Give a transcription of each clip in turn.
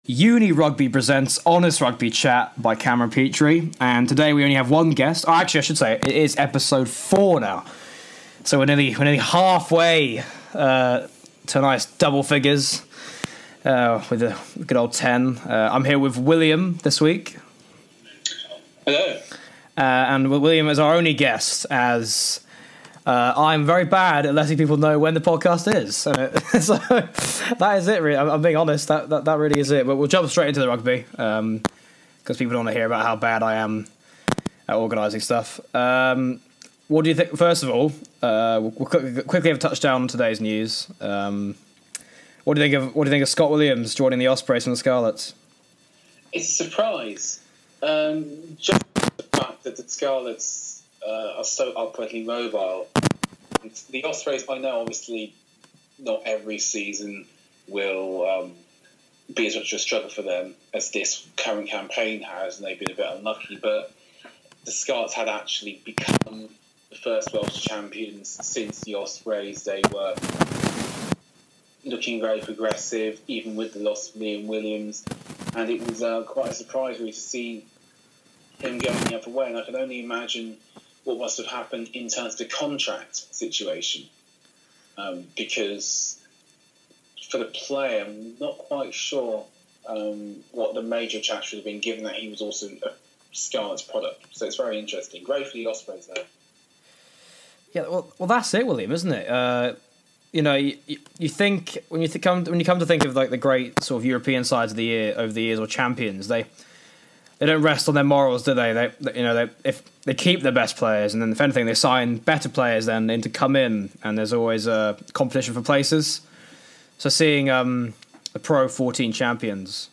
Uni Rugby presents HonestRugbyChat by Cameron Petrie, and today we only have one guest. Oh, actually, I should say it is episode 4 now, so we're nearly halfway to nice double figures with a good old 10. I'm here with William this week. Hello. And William is our only guest, as I'm very bad at letting people know when the podcast is. So that is it, really. I'm being honest, that really is it. But we'll jump straight into the rugby, because people don't want to hear about how bad I am at organising stuff. What do you think? First of all, we'll quickly have a touchdown on today's news. What do you think of Scott Williams joining the Ospreys from the Scarlets? It's a surprise. Just the fact that the Scarlets are so upwardly mobile. The Ospreys, I know, obviously, not every season will be as much of a struggle for them as this current campaign has, and they've been a bit unlucky. But the Scarlets had actually become the first Welsh champions since the Ospreys. They were looking very progressive, even with the loss of Liam Williams, and it was quite a surprise really to see him going the other way. And I can only imagine what must have happened in terms of the contract situation, because for the player, I'm not quite sure what the major chat should have been, given that he was also a Scarlet's product. So it's very interesting. Great for the Ospreys there. Yeah, well, that's it, William, isn't it? You think when you come to think of like the great sort of European sides of the year over the years, or champions, they don't rest on their morals, do they? If they keep their best players, and then if anything, they sign better players then in to come in, and there's always a competition for places. So seeing the Pro 14 champions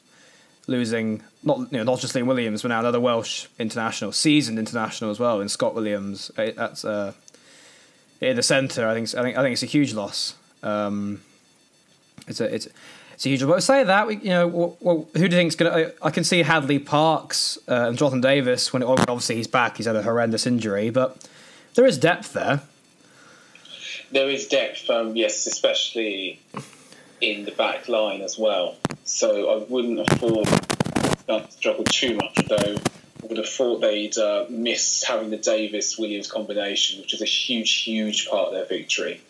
losing not just Liam Williams, but now another Welsh international, seasoned international as well, in Scott Williams, that's in the centre. I think it's a huge loss. It's a huge. But say that who do you think's gonna? I can see Hadley Parks and Jonathan Davis when obviously he's back. He's had a horrendous injury, but there is depth there. There is depth, yes, especially in the back line as well. So I wouldn't have thought they'd struggle too much, though. I would have thought they'd miss having the Davis-Williams combination, which is a huge part of their victory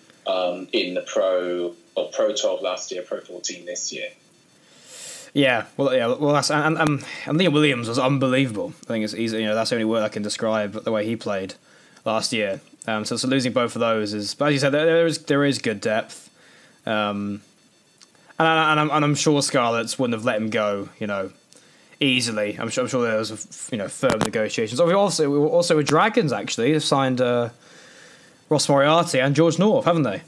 in the Pro 12 last year, Pro 14 this year. Well, that's and Liam Williams was unbelievable. I think it's easy. That's the only word I can describe the way he played last year. So losing both of those is, but as you said, there is good depth. And I'm sure Scarlets wouldn't have let him go, easily. I'm sure there was firm negotiations. We also with Dragons actually have signed Ross Moriarty and George North, haven't they?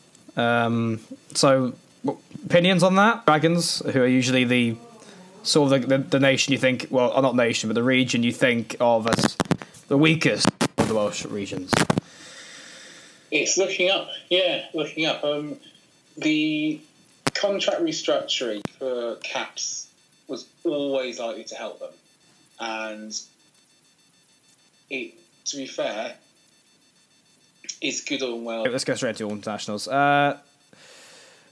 So opinions on that? Dragons, who are usually the sort of the nation you think, well, not nation, but the region you think of as the weakest of the Welsh regions. It's looking up. The contract restructuring for Caps was always likely to help them, and to be fair, it's good and well. Let's go straight to all internationals.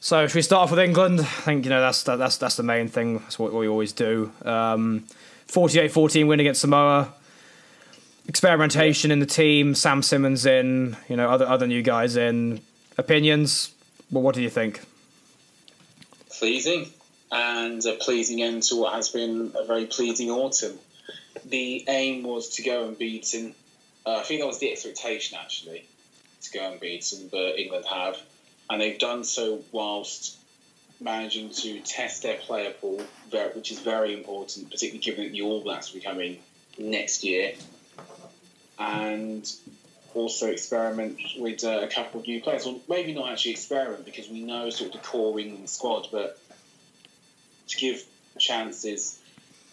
So should we start off with England? I think that's the main thing. That's what we always do. 48-14 win against Samoa. Experimentation in the team. Sam Simmons in. Other new guys in. Opinions. Well, what do you think? Pleasing, and a pleasing end to what has been a very pleasing autumn. The aim was to go unbeaten. I think that was the expectation, actually, to go unbeaten, but England have. And they've done so whilst managing to test their player pool, which is very important, particularly given that the All Blacks will be coming next year. And also experiment with a couple of new players. Well, maybe not actually experiment, because we know sort of the core England squad, but to give chances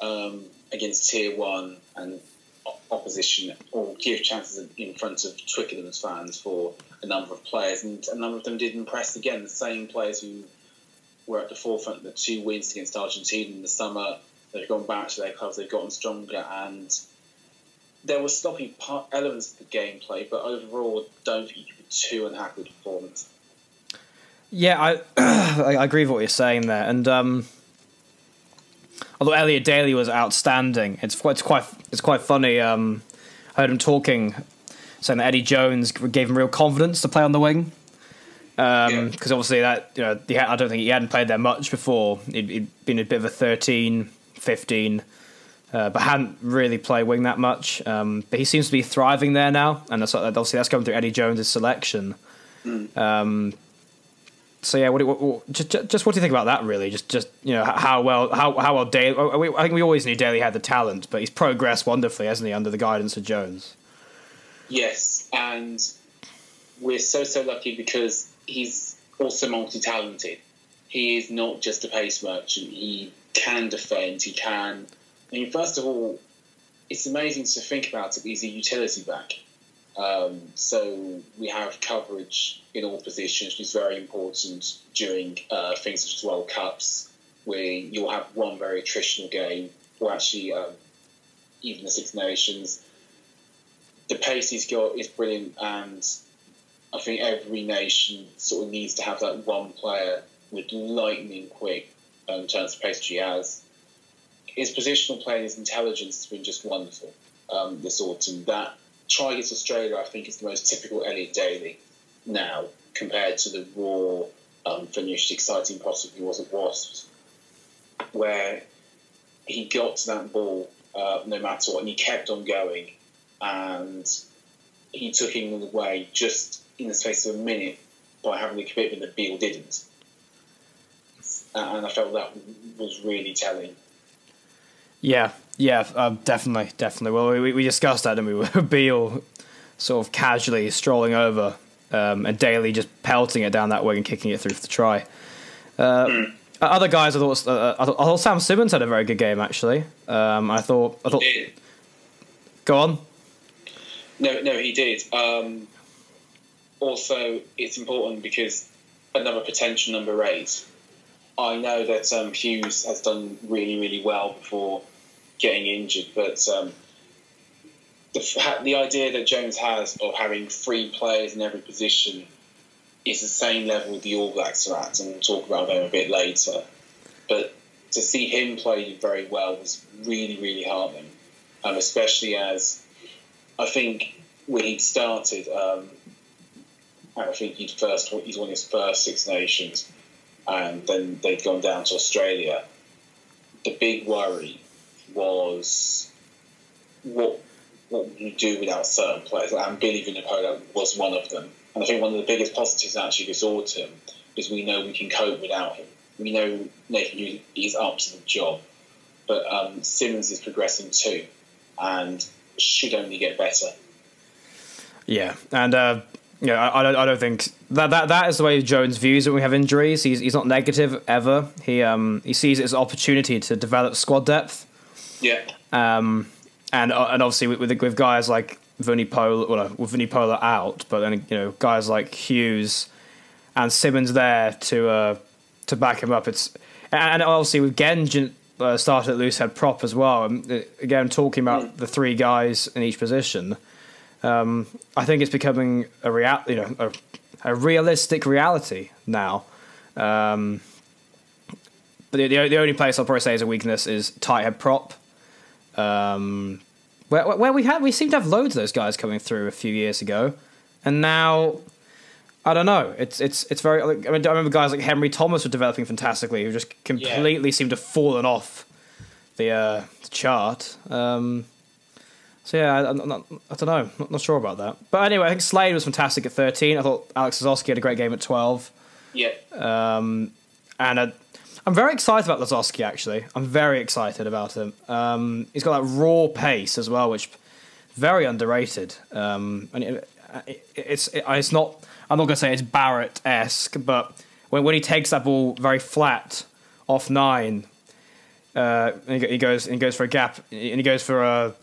against Tier 1 and opposition, or give chances in front of Twickenham's fans for a number of players, and a number of them did impress again. The same players who were at the forefront of the 2 wins against Argentina in the summer, they've gone back to their clubs, they've gotten stronger, and there were sloppy elements of the gameplay, but overall, I don't think you could be too unhappy with the performance. Yeah, I agree with what you're saying there, and although Elliot Daly was outstanding, it's quite funny. I heard him talking, saying that Eddie Jones gave him real confidence to play on the wing. Because obviously that, I don't think he hadn't played there much before. He'd been a bit of a 13, 15, but hadn't really played wing that much. But he seems to be thriving there now, and obviously that's coming through Eddie Jones' selection. So yeah, what do you think about that? Really, just how well Daly. I think we always knew Daly had the talent, but he's progressed wonderfully, hasn't he, under the guidance of Jones? Yes, and we're so lucky because he's also multi-talented. He is not just a pace merchant. He can defend. He can. I mean, first of all, it's amazing to think about it. He's a utility back. So we have coverage in all positions, which is very important during things such as World Cups, where you'll have one very attritional game, or actually even the Six Nations. The pace he's got is brilliant, and I think every nation sort of needs to have that one player with lightning quick in terms of pace he has. His positional play and his intelligence has been just wonderful this autumn. That try against Australia, I think, is the most typical Elliot Daly now, compared to the raw, finished, exciting possibly was at Wasps, where he got to that ball no matter what, and he kept on going, and he took England away just in the space of a minute by having the commitment that Beale didn't. And I felt that was really telling. Yeah, definitely. Well, we discussed that, didn't we? With Beale sort of casually strolling over, and Daly just pelting it down that way and kicking it through for the try. Other guys, I thought Sam Simmons had a very good game actually. I thought. He did. Go on. No, he did. Also, it's important because another potential number 8. I know that Hughes has done really, really well before getting injured, but the idea that Jones has of having 3 players in every position is the same level the All Blacks are at, and we'll talk about them a bit later. But to see him play very well was really, really heartening, especially as I think when he started, I think he'd won his first Six Nations, and then they'd gone down to Australia. The big worry was what would you do without certain players, and Billy Vunipola was one of them. And I think one of the biggest positives actually this autumn is we know we can cope without him. We know Nathan Hughes is up to the job, but Simmons is progressing too, and should only get better. Yeah, and I don't think that is the way Jones views it when we have injuries. He's not negative ever. He sees it as an opportunity to develop squad depth. Yeah. And obviously with guys like Vunipola out, but then guys like Hughes and Simmons there to back him up. And obviously with Genj started at loose head prop as well. Again, talking about the 3 guys in each position. I think it's becoming a realistic reality now. But the only place I'll probably say is a weakness is tight head prop. Where we seem to have loads of those guys coming through a few years ago, and now I don't know. It's very. I remember guys like Henry Thomas were developing fantastically, who just completely seemed to have fallen off the chart. So yeah, I don't know. Not sure about that. But anyway, I think Slade was fantastic at 13. I thought Alex Lazowski had a great game at 12. Yeah. And I'm very excited about Lazowski, actually. I'm very excited about him. He's got that raw pace as well, which is very underrated. And it's not. I'm not going to say it's Barrett-esque, but when he takes that ball very flat off 9, and he goes for a gap, and he goes for a.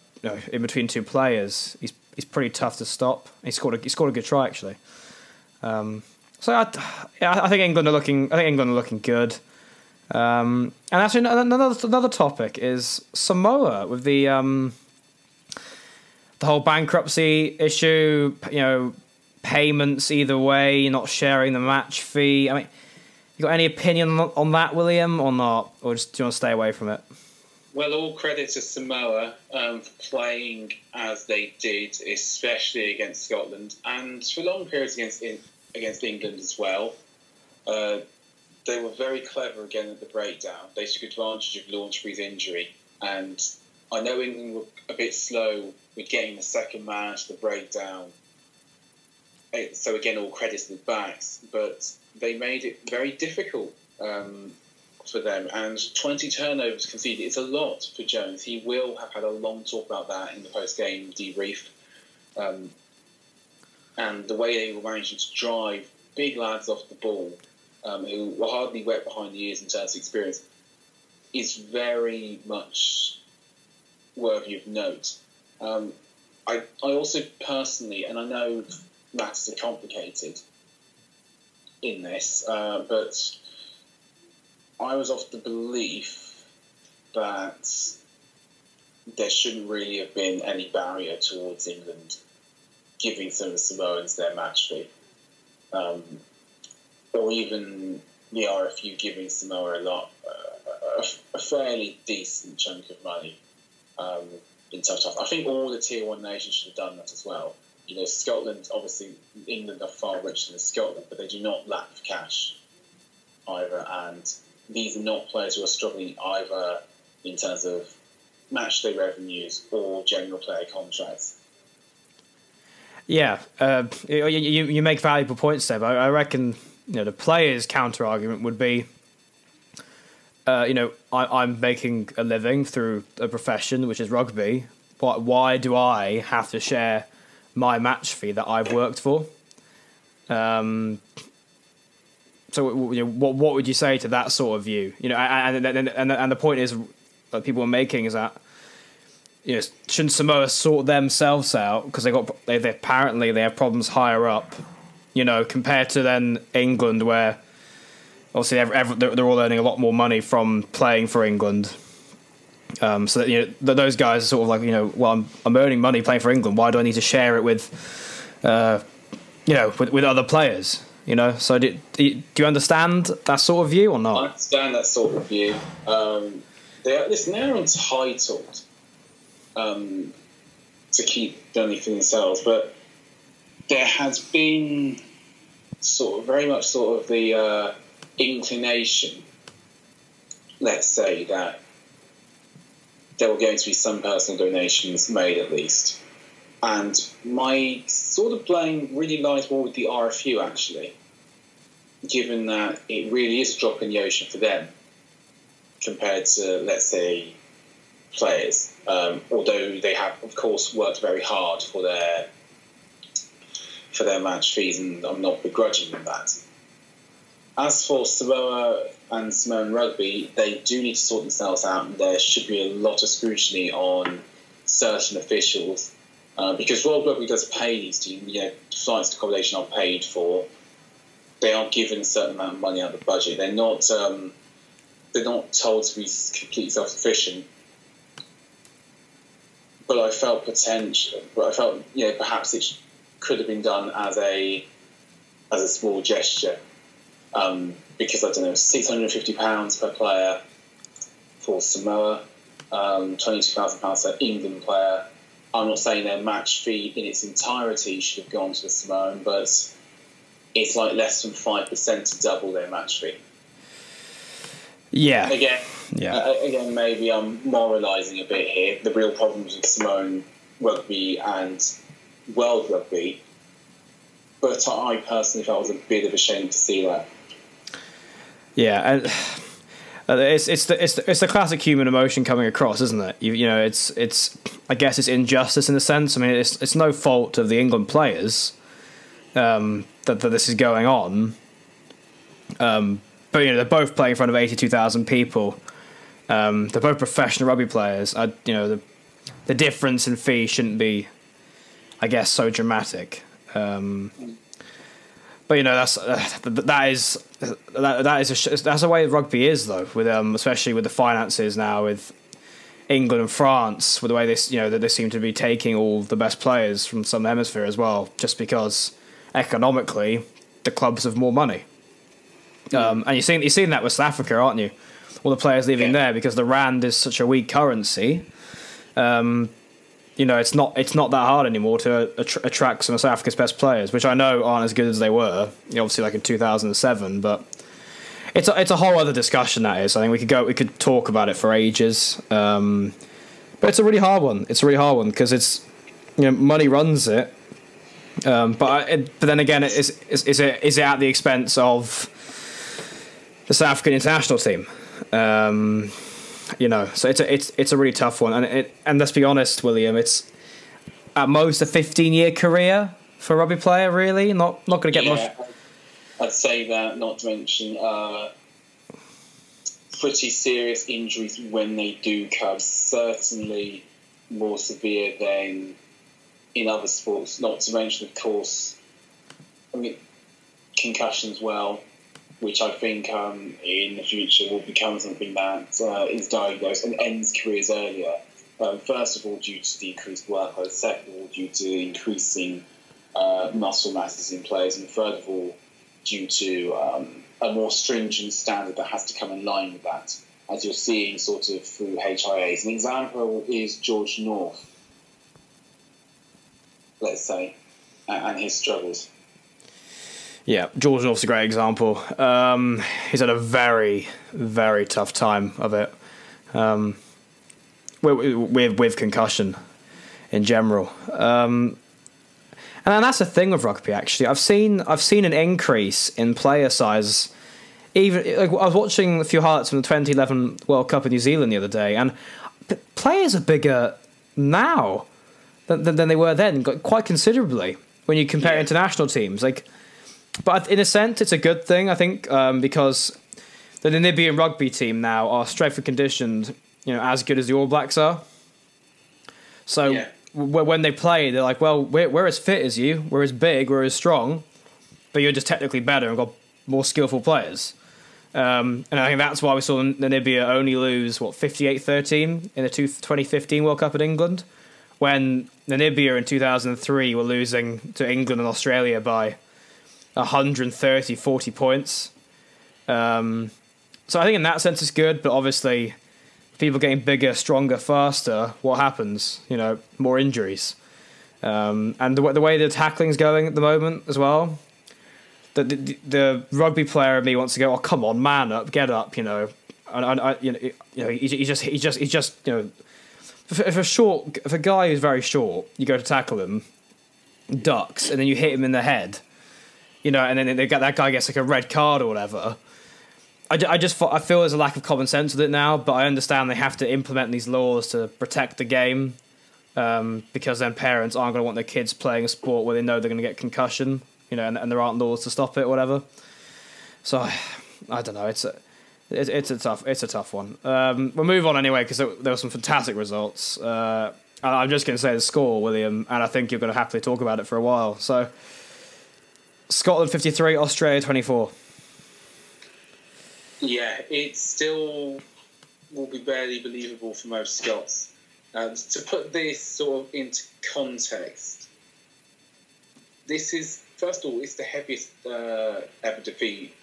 In between 2 players, he's pretty tough to stop. He scored a good try actually. So I think England are looking good. And actually another topic is Samoa with the whole bankruptcy issue. Payments either way, not sharing the match fee. I mean, you got any opinion on that, William, or not, or just do you want to stay away from it? Well, all credit to Samoa for playing as they did, especially against Scotland, and for long periods against England as well. They were very clever again at the breakdown. They took advantage of Launchbury's injury, and I know England were a bit slow with getting the second man to the breakdown. So again, all credit to the backs, but they made it very difficult for them. And 20 turnovers conceded, it's a lot for Jones. He will have had a long talk about that in the post-game debrief. And the way they were managing to drive big lads off the ball, who were hardly wet behind the ears in terms of experience, is very much worthy of note. I also personally, and I know matters are complicated in this, but I was of the belief that there shouldn't really have been any barrier towards England giving some of the Samoans their match fee. Or even the RFU giving Samoa a fairly decent chunk of money in tough. I think all the Tier 1 nations should have done that as well. You know, Scotland, obviously, England are far richer than Scotland, but they do not lack for cash either. And these are not players who are struggling either in terms of match day revenues or general player contracts. Yeah, you make valuable points there, but I reckon the players' counter argument would be, I'm making a living through a profession which is rugby. Why do I have to share my match fee that I've worked for? So what would you say to that sort of view? And the point is that people are making is that shouldn't Samoa sort themselves out because they apparently have problems higher up, compared to then England, where obviously they're all earning a lot more money from playing for England. So that those guys are sort of like, well, I'm earning money playing for England. Why do I need to share it with, with other players? So do you understand that sort of view or not? I understand that sort of view. They're entitled to keep money for themselves, but there has been very much the inclination, let's say, that there were going to be some personal donations made at least. And my sort of blame really lies more with the RFU, actually, given that it really is a drop in the ocean for them compared to, let's say, players. Although they have, of course, worked very hard for their match fees, and I'm not begrudging them that. As for Samoa and Samoan rugby, they do need to sort themselves out, and there should be a lot of scrutiny on certain officials, because World Rugby does pay these teams. Flights to accommodation are paid for. They are given a certain amount of money out of the budget. They're not told to be completely self-sufficient. But I felt perhaps it could have been done as a small gesture. Because I don't know, £650 per player for Samoa, £22,000 per England player. I'm not saying their match fee in its entirety should have gone to the Samoan, but it's like less than 5% to double their match fee. Yeah. Again, maybe I'm moralising a bit here. The real problems with Samoan rugby and World Rugby, but I personally felt it was a bit of a shame to see that. Yeah, and it's the classic human emotion coming across, isn't it? It's I guess it's injustice in a sense. I mean, it's no fault of the England players that this is going on. But they're both playing in front of 82,000 people. They're both professional rugby players. The difference in fee shouldn't be, I guess, so dramatic. But that's the way rugby is, though. With especially with the finances now, with England and France, with the way that they seem to be taking all the best players from some hemisphere as well, just because economically the clubs have more money. And you've seen that with South Africa, aren't you? all the players leaving there because the rand is such a weak currency. It's not that hard anymore to attract some of South Africa's best players, which I know aren't as good as they were, obviously like in 2007. But it's a whole other discussion, that is. I think we could talk about it for ages. But it's a really hard one. It's a really hard one because it's money runs it. But then again, is it at the expense of the South African international team? So it's a really tough one, and let's be honest, William, it's at most a 15-year career for a rugby player. Really, not going to get much. I'd say that. Not to mention pretty serious injuries when they do come. Certainly more severe than in other sports. Not to mention, of course, concussion as well, which I think in the future will become something that is diagnosed and ends careers earlier. First of all, due to the increased workload. Second of all, due to increasing muscle masses in players. And third of all, due to a more stringent standard that has to come in line with that, as you're seeing sort of through HIAs. An example is George North, let's say, and his struggles. Yeah, George North's a great example. He's had a very, very tough time of it with concussion in general. And that's the thing with rugby. Actually, I've seen an increase in player size. Even I was watching a few highlights from the 2011 World Cup in New Zealand the other day, and players are bigger now than they were then, quite considerably when you compare international teams. But in a sense, it's a good thing, I think, because the Namibian rugby team now are strength and conditioned, as good as the All Blacks are. So when they play, they're like, well, we're as fit as you, we're as big, we're as strong, but you're just technically better and got more skillful players. And I think that's why we saw Namibia only lose, 58-13 in the 2015 World Cup in England, when Namibia in 2003 were losing to England and Australia by 130, 40 points. So I think in that sense it's good, but obviously people getting bigger, stronger, faster, what happens? More injuries. And the way the tackling's going at the moment as well, the rugby player in me wants to go, oh, come on, man up, get up, he's just if a guy who's very short, you go to tackle him, ducks, and then you hit him in the head, and then that guy gets like a red card or whatever. I feel there's a lack of common sense with it now, but I understand they have to implement these laws to protect the game, because then parents aren't going to want their kids playing a sport where they know they're going to get concussion, and there aren't laws to stop it or whatever. So I don't know. It's a tough one. We'll move on anyway because there were some fantastic results. I'm just going to say the score, William, and I think you're going to happily talk about it for a while. So Scotland 53, Australia 24. Yeah, it still will be barely believable for most Scots. To put this sort of into context, this is, first of all, it's the heaviest ever defeat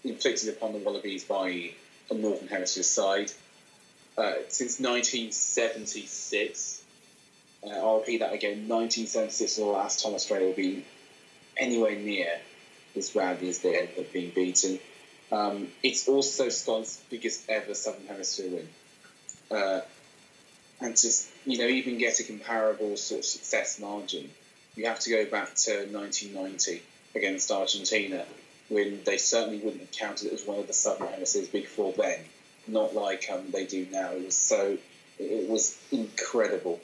inflicted upon the Wallabies by a Northern Hemisphere side since 1976. I'll repeat that again. 1976 is the last time Australia will be anywhere near as badly as they ended up being beaten. It's also Scotland's biggest ever Southern Hemisphere win. And to even get a comparable sort of success margin, you have to go back to 1990 against Argentina, when they certainly wouldn't have counted it as one of the Southern Hemisphere's big four then, not like they do now. It was incredible,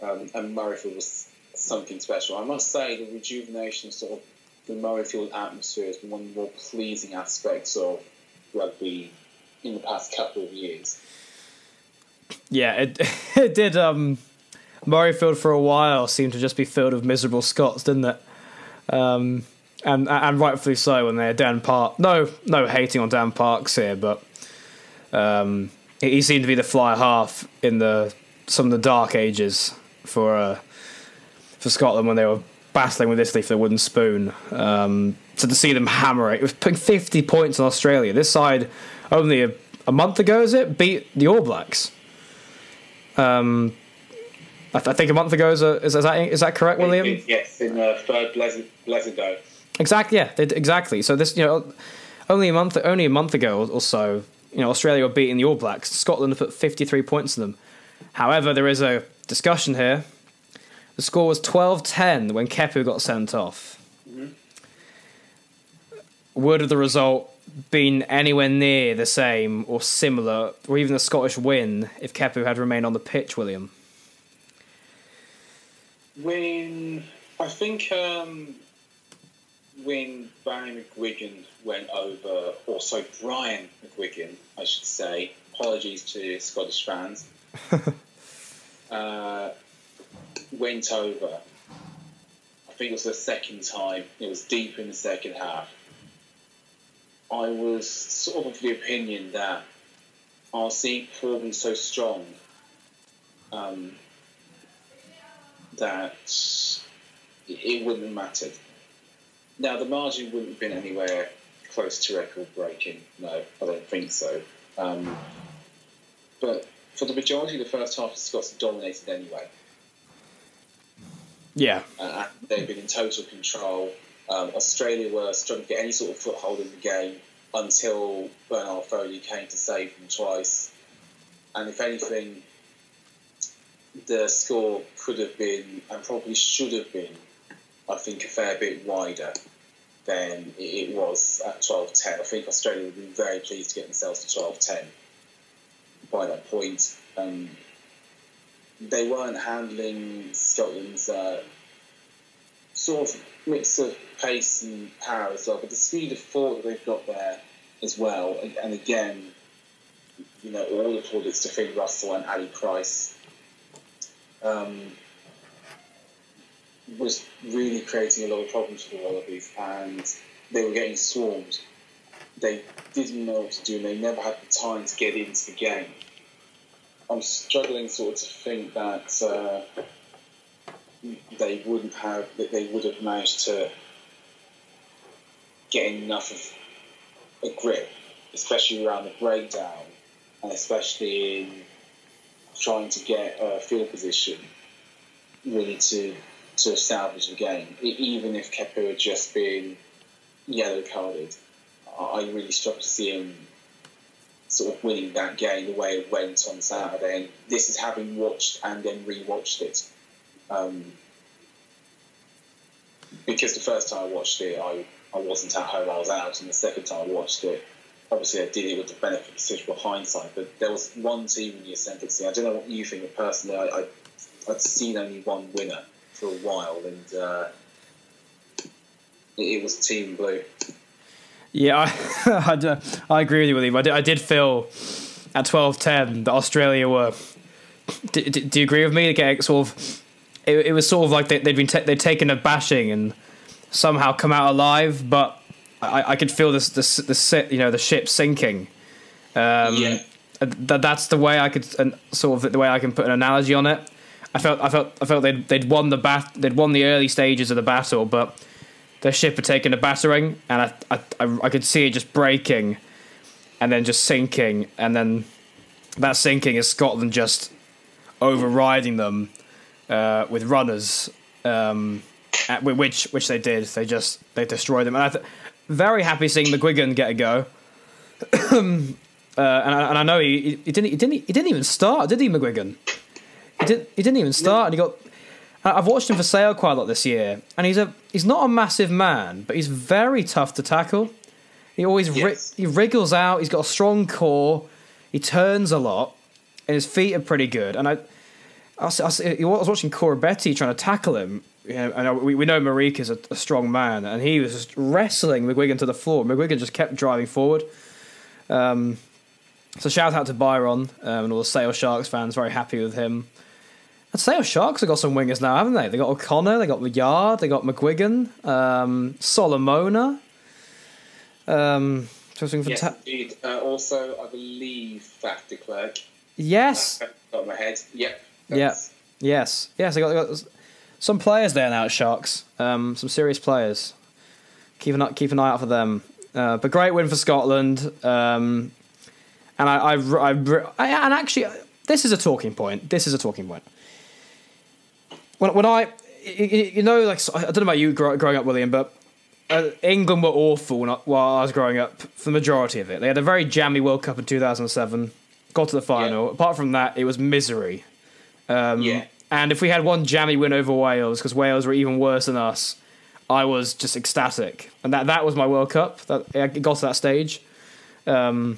and Murrayfield was something special. I must say, the rejuvenation of sort of the Murrayfield atmosphere has been one of the more pleasing aspects of rugby in the past couple of years. Yeah, it did. Murrayfield for a while seemed to just be filled with miserable Scots, didn't it? And rightfully so when they're Dan Park. No hating on Dan Parks here, but he seemed to be the fly half in some of the dark ages for Scotland when they were battling with Italy for the wooden spoon. So to see them hammer it was putting 50 points on Australia. This side only a month ago, is it, beat the All Blacks. I think a month ago is that correct, William? Yes, in third Blezzardo. Exactly. Yeah, exactly. So this, only a month ago or so, Australia were beating the All Blacks. Scotland put 53 points in them. However, there is a discussion here. The score was 12-10 when Kepu got sent off. Mm-hmm. Would the result been anywhere near the same or similar, or even a Scottish win, if Kepu had remained on the pitch, William? When Barry McGuigan went over, also Brian McGuigan, I should say, apologies to Scottish fans, went over, I think it was the second time, it was deep in the second half, I was sort of the opinion that RC performed so strong that it wouldn't have mattered. Now, the margin wouldn't have been anywhere close to record-breaking. No, I don't think so. But for the majority of the first half, the Scots dominated anyway. Yeah. They've been in total control. Australia were struggling to get any sort of foothold in the game until Bernard Foley came to save them twice. And if anything, the score could have been, and probably should have been, I think, a fair bit wider than it was at 12-10. I think Australia would have been very pleased to get themselves to 12-10 by that point. They weren't handling Scotland's sort of mix of pace and power as well, but the speed of thought that they've got there as well, and again, all the plaudits to Finn Russell and Ali Price, was really creating a lot of problems for the Wallabies, and they were getting swarmed. They didn't know what to do, and they never had the time to get into the game. I'm struggling sort of to think that they would have managed to get enough of a grip, especially around the breakdown, and especially in trying to get a field position, really to salvage the game. Even if Kepu had just been yellow carded, I really struggle to see him sort of winning that game the way it went on Saturday. And this is having watched and then re-watched it. Because the first time I watched it, I wasn't at home, I was out, and the second time I watched it, obviously I did it with the benefit of considerable hindsight, but there was one team in the Ascendant scene. I don't know what you think, but personally I'd seen only one winner for a while, and it was Team Blue. Yeah, I agree with you, William. I did feel at 12-10 that Australia were... Do you agree with me? Getting sort of... It was sort of like they'd taken a bashing and somehow come out alive, but I could feel the ship sinking. That's the way I could the way I can put an analogy on it. I felt they'd won the early stages of the battle, but their ship had taken a battering, and I could see it just breaking, and then just sinking, and then that sinking is Scotland just overriding them with runners, which they did. They destroyed them, and very happy seeing McGuigan get a go. And I know he didn't even start, did he, McGuigan? He didn't even start, and he got. I've watched him for Sale quite a lot this year, and he's not a massive man, but he's very tough to tackle. He always he wriggles out. He's got a strong core. He turns a lot, and his feet are pretty good. And I was watching Cora Betty trying to tackle him. And we know Marika's a strong man, and he was just wrestling McGuigan to the floor. McGuigan just kept driving forward. So shout out to Byron and all the Sale Sharks fans. Very happy with him. And Sale Sharks have got some wingers now, haven't they? They got O'Connor, they got Yard, they got McGuigan, Solomona. Yes, indeed. Also, I believe Faf de Klerk. Yes. Got my head. Yep. Yes. They got some players there now at Sharks. Some serious players. Keep an eye out for them. But great win for Scotland. And and and actually, this is a talking point. When I, like, I don't know about you growing up, William, but England were awful while I was growing up for the majority of it. They had a very jammy World Cup in 2007, got to the final. Yeah. Apart from that, it was misery. And if we had one jammy win over Wales, because Wales were even worse than us, I was just ecstatic. And that was my World Cup. I got to that stage. But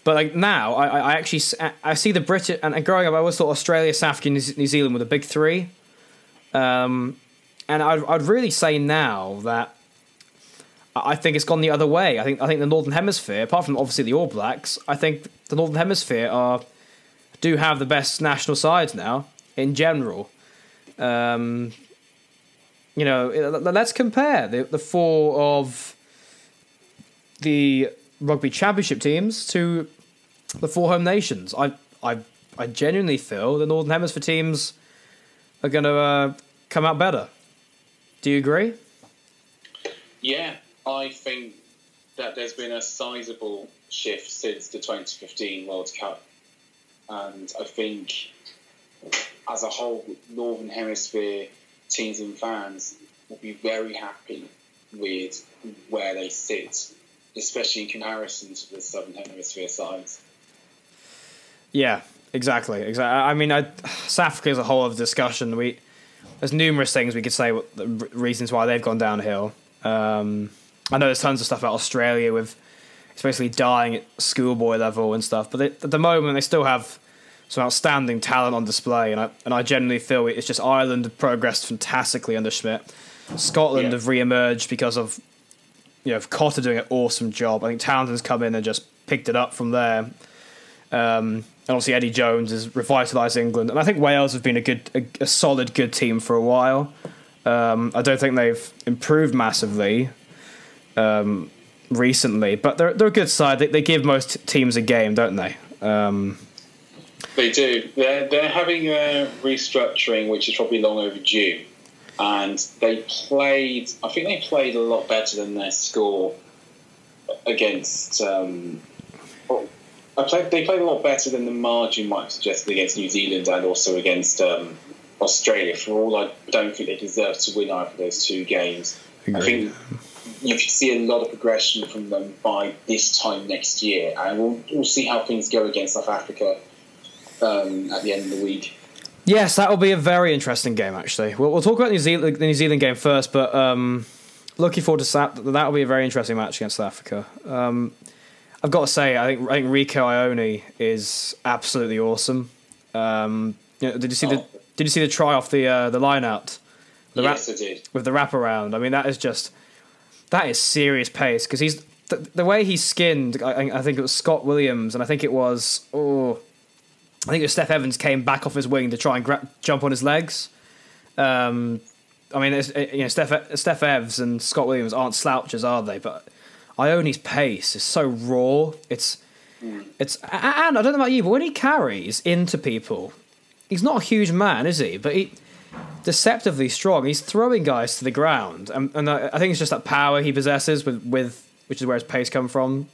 like now, I actually see the British, and growing up, I always thought Australia, South Africa, New Zealand were the big three. And I'd really say now that I think it's gone the other way. I think the Northern Hemisphere, apart from obviously the All Blacks, I think the Northern Hemisphere do have the best national sides now in general. Let's compare the four of the Rugby Championship teams to the four home nations. I genuinely feel the Northern Hemisphere teams are going to come out better. Do you agree? Yeah, I think that there's been a sizable shift since the 2015 World Cup. And I think, as a whole, Northern Hemisphere teams and fans will be very happy with where they sit, especially in comparison to the Southern Hemisphere sides. Yeah, exactly. I mean, South Africa is a whole other discussion. There's numerous things we could say, the reasons why they've gone downhill. I know there's tons of stuff about Australia with it's basically dying at schoolboy level and stuff, but at the moment they still have some outstanding talent on display, and I genuinely feel it's just Ireland have progressed fantastically under Schmidt. Scotland have re-emerged because of Cotter doing an awesome job. I think Townsend's come in and just picked it up from there. And obviously Eddie Jones has revitalised England, and I think Wales have been a solid good team for a while. I don't think they've improved massively recently, but they're a good side. They give most teams a game, don't they? They do. They're having a restructuring, which is probably long overdue, and I think they played a lot better than their score against. They played a lot better than the margin might have suggested against New Zealand and also against Australia. For all, I don't think they deserve to win either of those two games. I think you could see a lot of progression from them by this time next year, and we'll see how things go against South Africa at the end of the week. Yes, that will be a very interesting game. Actually, we'll talk about the New Zealand game first, but looking forward to that. That will be a very interesting match against South Africa. I've got to say, I think Rico Ione is absolutely awesome. Did you see the try off the line out? Yes, I did. With the wraparound. I mean, that is serious pace, because he's the way he skinned. I think it was Scott Williams, and I think it was Steph Evans came back off his wing to try and jump on his legs. I mean, Steph Evans and Scott Williams aren't slouches, are they? But Ione's pace is so raw. It's and I don't know about you, but when he carries into people, he's not a huge man, is he? But he deceptively strong. He's throwing guys to the ground, and I think it's just that power he possesses with which is where his pace comes from.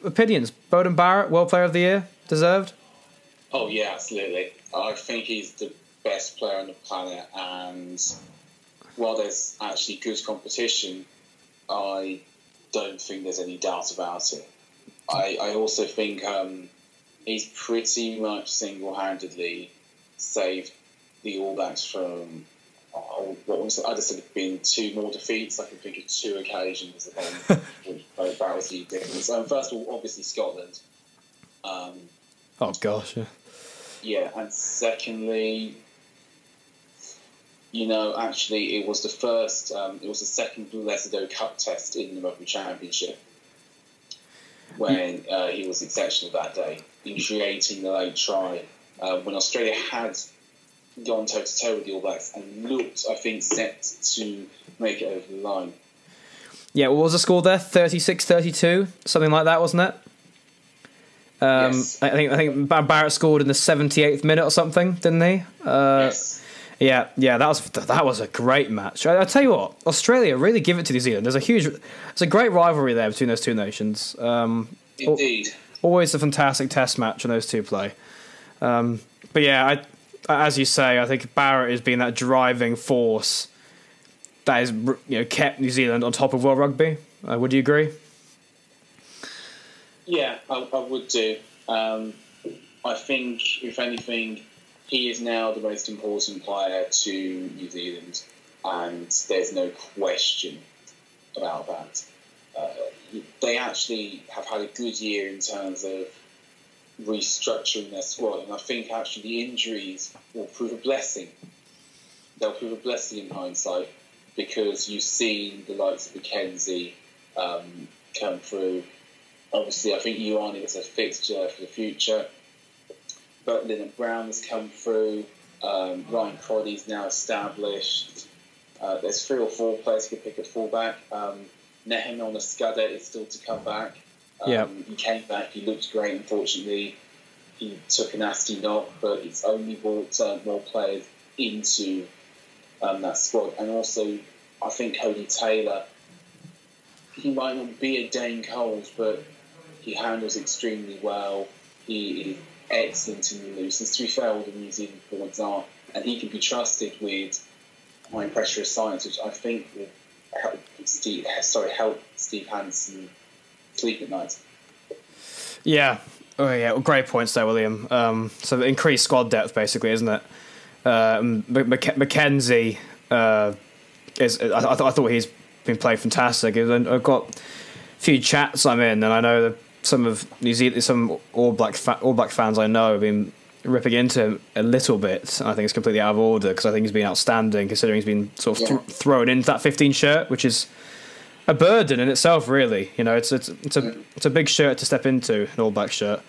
Opinions. Beauden Barrett, World Player of the Year, deserved. Oh yeah, absolutely. I think he's the best player on the planet, and while there's actually good competition, I don't think there's any doubt about it. I also think he's pretty much single-handedly saved the All Blacks from I'd have said it'd been 2 more defeats. I can think of 2 occasions which both Barrett's did. So first of all, obviously Scotland. Oh gosh, yeah. Yeah, and secondly, actually, it was the second Blessed Cup test in the Rugby Championship when he was exceptional that day in creating the late try when Australia had gone toe-to-toe with the All Blacks and looked, I think, set to make it over the line. Yeah, what was the score there? 36-32? Something like that, wasn't it? Yes. I think Barrett scored in the 78th minute or something, didn't he? Yes. Yeah, that was a great match. I tell you what, Australia really give it to New Zealand. There's a great rivalry there between those two nations. Indeed, always a fantastic Test match when those two play. But yeah, as you say, I think Barrett has been that driving force that has kept New Zealand on top of World Rugby. Would you agree? Yeah, I would do. I think, if anything, he is now the most important player to New Zealand, and there's no question about that. They actually have had a good year in terms of restructuring their squad, and I think actually the injuries will prove a blessing. They'll prove a blessing in hindsight, because you've seen the likes of Mackenzie come through. Obviously, I think Ioane is a fixture for the future. But Leonard Brown has come through. Ryan Crotty's now established. There's 3 or 4 players who could pick at fullback. Nehemiah Scudder is still to come back. He came back. He looked great. Unfortunately, he took a nasty knock, but it's only brought more players into that squad. And also, I think Cody Taylor, he might not be a Dane Coles, but he handles extremely well. He is excellent in the loose. There's 3 fair all the New Zealand forwards are, and he can be trusted with high pressure assignments, which I think will help Steve Hansen sleep at night. Yeah. Oh yeah, great points there, William. So increased squad depth, basically, isn't it? Mackenzie I thought he's been playing fantastic. I've got a few chats I'm in, and I know that some of New Zealand, some All Black fans I know have been ripping into him a little bit. And I think it's completely out of order, because I think he's been outstanding, considering he's been sort of thrown into that 15 shirt, which is a burden in itself, really. It's a big shirt to step into, an All Black shirt,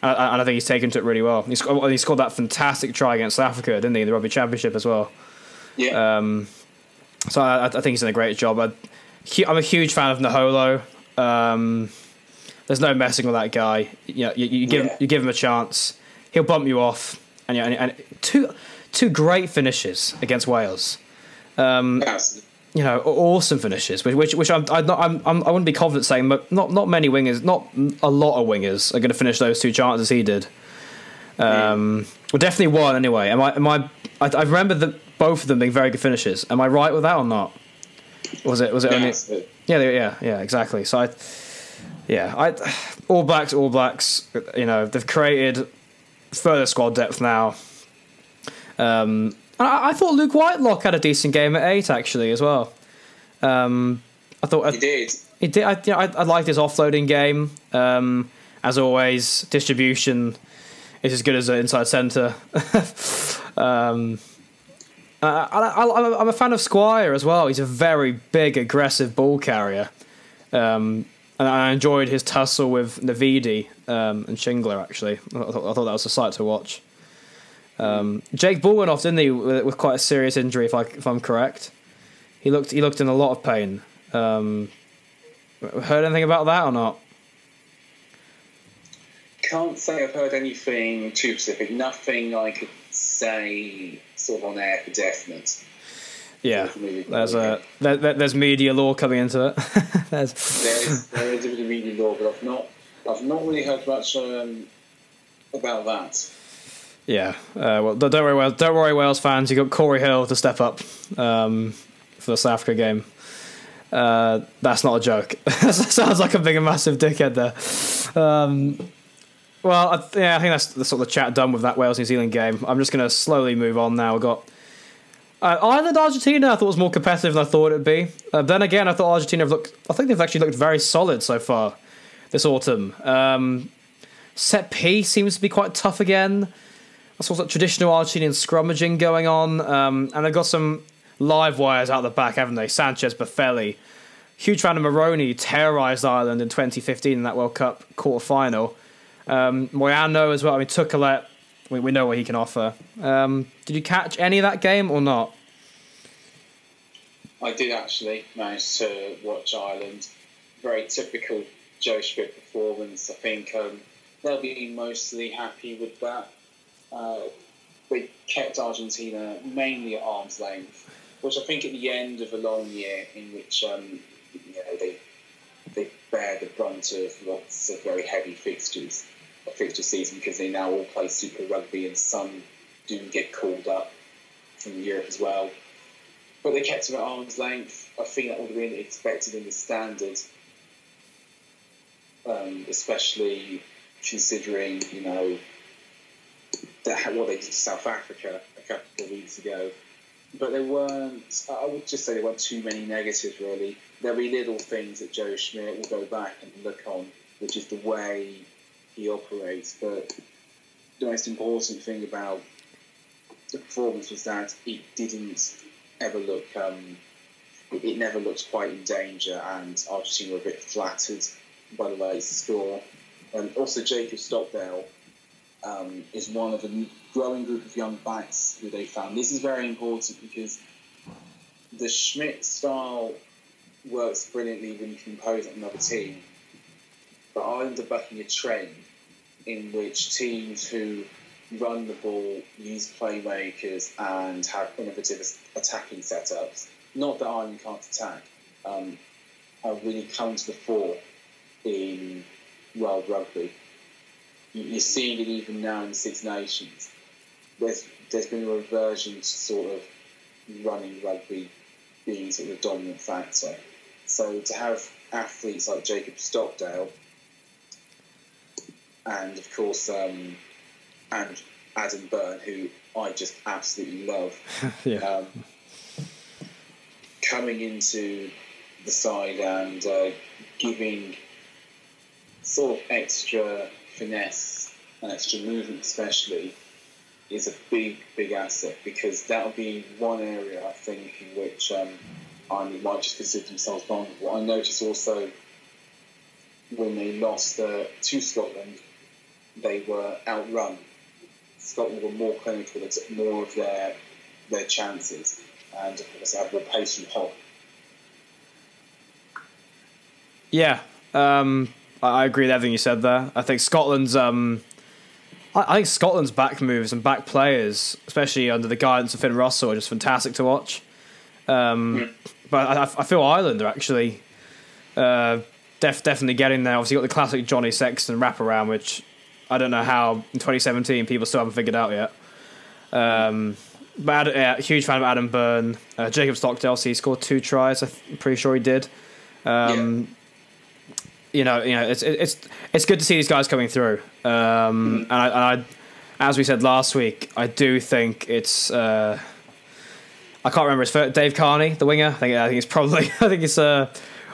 and I think he's taken to it really well. He scored that fantastic try against South Africa, didn't he, in the Rugby Championship as well? Yeah. So I think he's done a great job. I'm a huge fan of Naholo. There's no messing with that guy. You give him a chance, he'll bump you off. And two great finishes against Wales. Awesome finishes, which I wouldn't be confident saying, but not many wingers, not a lot of wingers are going to finish those 2 chances as he did. Well, definitely one anyway. I remember both of them being very good finishes. Am I right with that or not? Was it only? Yeah, exactly. So All Blacks. They've created further squad depth now. I thought Luke Whitelock had a decent game at 8 actually as well. I thought he did. He did. I liked his offloading game. As always, distribution is as good as an inside centre. I'm a fan of Squire as well. He's a very big, aggressive ball carrier. And I enjoyed his tussle with Navidi and Shingler, actually. I thought that was a sight to watch. Jake Bulwinoff, didn't he, with quite a serious injury, if I'm correct? He looked in a lot of pain. Heard anything about that or not? Can't say I've heard anything too specific. Nothing I could say sort of on air for definite. Yeah, there's media law coming into it. there is a bit of media law, but I've not really heard much about that. Yeah, well, don't worry, Wales fans. You got Corey Hill to step up for the South Africa game. That's not a joke. Sounds like I'm being a massive dickhead there. I think that's the sort of chat done with that Wales New Zealand game. I'm just going to slowly move on now. We've got Ireland Argentina. I thought was more competitive than I thought it'd be. Then again, I thought Argentina I think they've actually looked very solid so far this autumn. Set piece seems to be quite tough again. I saw some traditional Argentinian scrummaging going on, and they've got some live wires out the back, haven't they? Sanchez, Baffelli. Huge fan of Moroni, terrorised Ireland in 2015 in that World Cup quarter-final. Moyano as well. I mean, Tukelet, we know what he can offer. Did you catch any of that game or not? I did actually manage to watch Ireland. Very typical Joe Schmidt performance. I think they'll be mostly happy with that. they kept Argentina mainly at arm's length, which I think at the end of a long year in which they bear the brunt of lots of very heavy fixture season, because they now all play Super Rugby and some do get called up from Europe as well. But they kept them at arm's length. I think that would have been expected in the standard, especially considering, what they did to South Africa a couple of weeks ago. But they weren't, I would just say there weren't too many negatives, really. There'll be little things that Joe Schmidt will go back and look on, which is the way he operates. But the most important thing about the performance was that it didn't ever look, it never looked quite in danger, and Argentina were a bit flattered by the late score. And also Jacob Stockdale is one of a growing group of young backs who they found. This is very important because the Schmidt style works brilliantly when you can impose on another team. But Ireland are bucking a trend in which teams who run the ball, use playmakers, and have innovative attacking setups, not that Ireland can't attack, are really coming to the fore in world rugby. You're seeing it even now in the Six Nations. There's been a reversion to sort of running rugby being sort of the dominant factor. So to have athletes like Jacob Stockdale and, of course, and Adam Byrne, who I just absolutely love, coming into the side and giving sort of extra finesse and extra movement especially, is a big, big asset, because that'll be one area, I think, in which Ireland might just consider themselves vulnerable. I noticed also when they lost to Scotland, they were outrun. Scotland were more clinical, they took more of their chances, and of course they had more pace and hop. Yeah, I agree with everything you said there. I think Scotland's back moves and back players, especially under the guidance of Finn Russell, are just fantastic to watch. But I feel Ireland are actually definitely getting there. Obviously, you got the classic Johnny Sexton wraparound, which I don't know how in 2017 people still haven't figured out yet. But huge fan of Adam Byrne. Jacob Stockdale, he scored 2 tries. I'm pretty sure he did. It's good to see these guys coming through. And I, as we said last week, I do think it's I can't remember his first, Dave Carney, the winger. I think it's probably with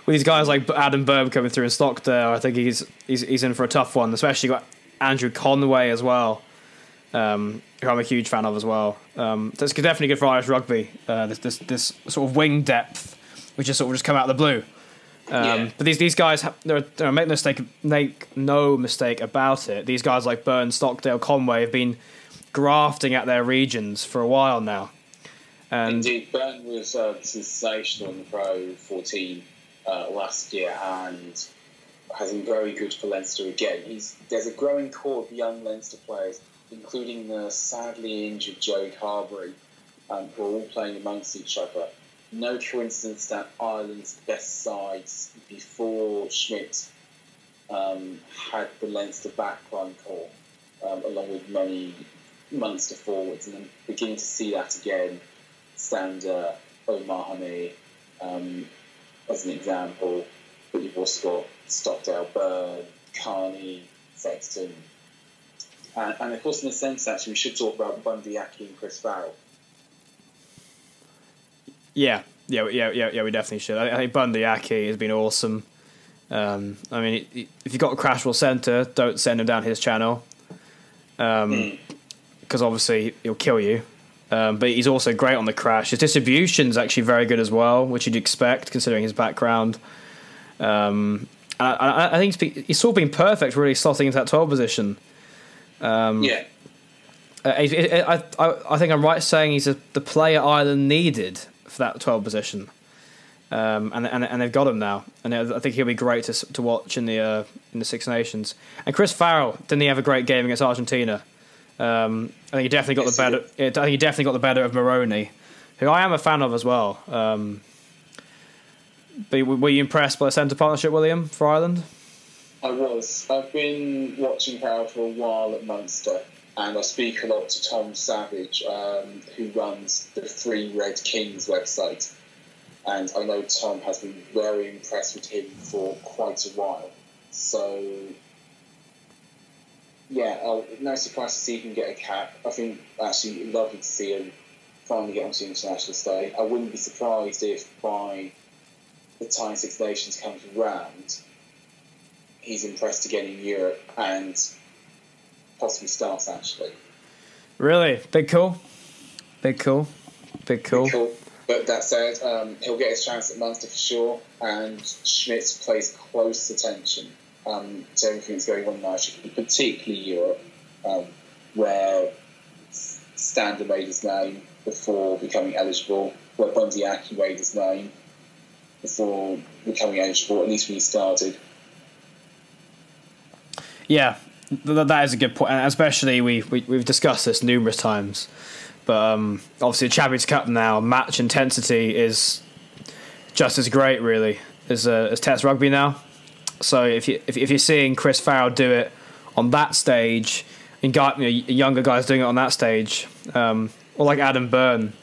these guys like Adam Byrne coming through and Stockdale. I think he's in for a tough one. Especially got Andrew Conway as well, who I'm a huge fan of as well. So it's definitely good for Irish rugby. This sort of wing depth, which just sort of just come out of the blue. But these guys, make no mistake about it. These guys like Byrne, Stockdale, Conway have been grafting at their regions for a while now. And indeed, Byrne was sensational in the Pro 14 last year, and has been very good for Leinster again. There's a growing core of young Leinster players, including the sadly injured Joe Carberry, who are all playing amongst each other. No coincidence that Ireland's best sides before Schmidt had the Leinster backline core, along with many Munster forwards, and I'm beginning to see that again. Sander, O'Mahony, as an example, but you've also got Stockdale, Byrne, Carney, Sexton, and of course, in a sense, actually, we should talk about Bundy Aki and Chris Farrell. Yeah, we definitely should. I think Bundy Aki has been awesome. I mean, if you've got a Crashwell centre, don't send him down his channel, because obviously he'll kill you. But he's also great on the crash. His distribution's actually very good as well, which you'd expect considering his background. And I think he's sort of been perfect, really, slotting into that 12 position. I think I'm right saying he's the player Ireland needed for that 12 position, and they've got him now, and I think he'll be great to watch in the Six Nations. And Chris Farrell, didn't he have a great game against Argentina? I think he definitely got the better. I think he definitely got the better of Maroney, who I am a fan of as well. But were you impressed by the centre partnership, William, for Ireland? I was. I've been watching Power for a while at Munster, and I speak a lot to Tom Savage, who runs the Three Red Kings website. And I know Tom has been very impressed with him for quite a while. So, yeah, no surprise to see him get a cap. I think actually lovely to see him finally get onto the international stage. I wouldn't be surprised if by the time Six Nations comes around, he's impressed again in Europe and possibly starts, actually. Really? Big call? Big call. But that said, he'll get his chance at Munster for sure, and Schmidt pays close attention to everything that's going on in Irish Rugby, particularly Europe, where Stander made his name before becoming eligible, where Bundy Aki made his name before becoming eligible, at least when he started. Yeah, that is a good point, and especially we've discussed this numerous times. But obviously, the Champions Cup now, match intensity is just as great, really, as Test Rugby now. So if you're seeing Chris Farrell do it on that stage, and younger guys doing it on that stage, or like Adam Byrne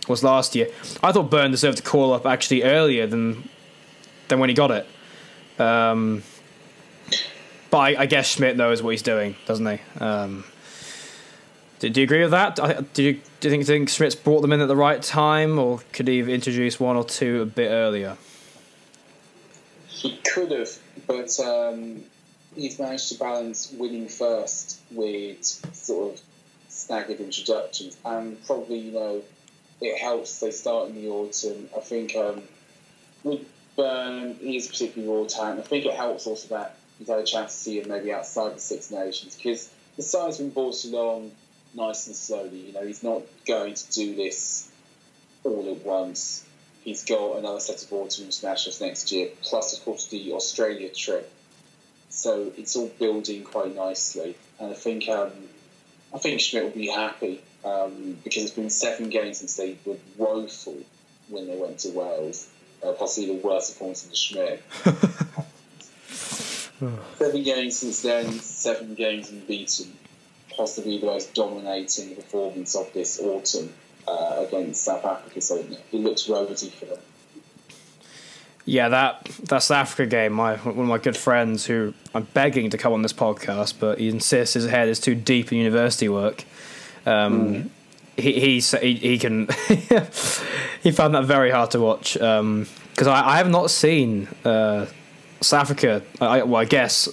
was last year, I thought Byrne deserved to call up actually earlier than when he got it. But I guess Schmidt knows what he's doing, doesn't he? Do you agree with that? Do you think Schmidt's brought them in at the right time, or could he have introduced one or two a bit earlier? He could have, but he's managed to balance winning first with sort of staggered introductions, and probably, it helps they start in the autumn. I think with Byrne, he's particularly raw talent. I think it helps also that he's had a chance to see him maybe outside the Six Nations, because the side's been brought along nice and slowly. He's not going to do this all at once. He's got another set of autumn internationals next year, plus of course the Australia trip. So it's all building quite nicely, and I think Schmidt will be happy because it's been 7 games since they were woeful when they went to Wales. Possibly the worst performance of the Schmidt. 7 games since then, 7 games unbeaten. Possibly the most dominating performance of this autumn against South Africa, so it looks rosy for them. Yeah, that South Africa game, one of my good friends who I'm begging to come on this podcast, but he insists his head is too deep in university work. He can he found that very hard to watch because I have not seen South Africa. I guess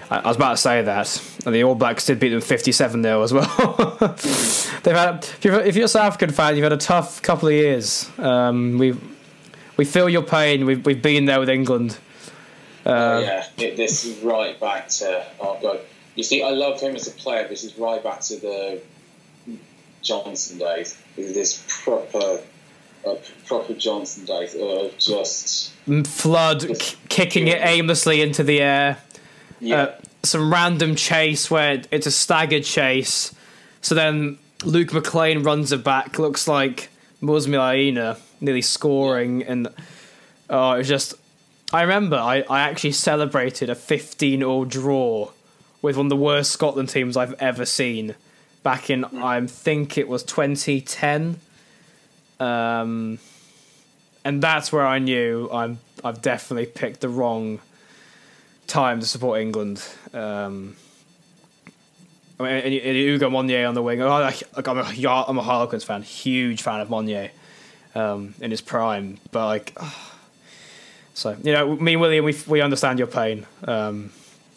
I was about to say that the All Blacks did beat them 57-0 as well. They've had, if you're a South African fan, you've had a tough couple of years. We feel your pain. We've been there with England. This is right back to God. You see, I love him as a player. This is right back to the Johnson days. This proper Johnson days of just Flood kicking it aimlessly into the air. Yeah. Some random chase where it's a staggered chase. So then Luke McLean runs it back. Looks like Musmilaina nearly scoring, and it was just. I remember I actually celebrated a 15-all draw with one of the worst Scotland teams I've ever seen back in I think it was 2010, and that's where I knew I've definitely picked the wrong time to support England. And Ugo Monye on the wing. I'm a Harlequins fan, huge fan of Monye in his prime. But so me and William, we understand your pain.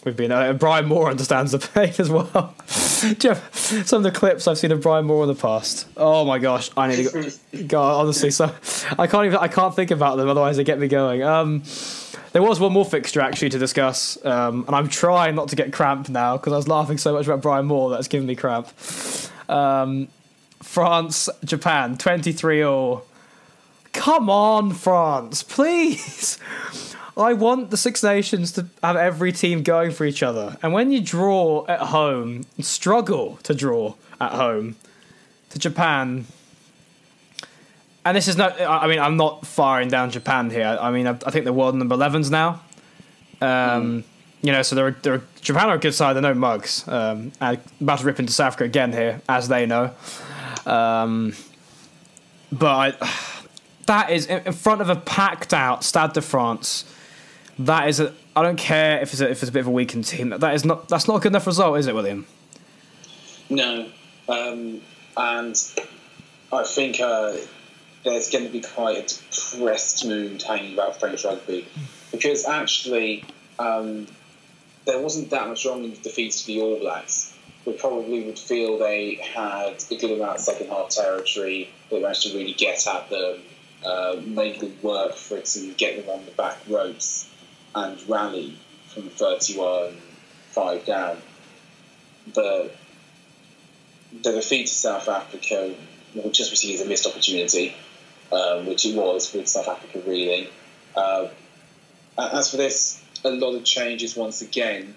We've been Brian Moore understands the pain as well. Some of the clips I've seen of Brian Moore in the past. Oh my gosh, I need to go. Honestly, so I can't think about them. Otherwise, they get me going. There was one more fixture actually to discuss, and I'm trying not to get cramp now because I was laughing so much about Brian Moore that's giving me cramp. France, Japan, 23-all. Come on, France, please. I want the Six Nations to have every team going for each other. And when you draw at home, and struggle to draw at home to Japan, and this is not, I mean, I'm not firing down Japan here. I mean, I think they're world number 11s now. You know, so they're Japan are a good side. They're no mugs. I'm about to rip into South Africa again here, as they know. But that is in front of a packed out Stade de France. That is I don't care if it's a bit of a weakened team. That's not a good enough result, is it, William? No, and I think there's going to be quite a depressed mood hanging about French rugby, because actually there wasn't that much wrong in the defeat to the All Blacks. We probably would feel they had a good amount of second half territory. They managed to really get at them, make it work for it to get them on the back ropes and rally from 31-5 down. But the defeat to South Africa, we'll just see as a missed opportunity, which it was with South Africa reeling. As for this, a lot of changes once again,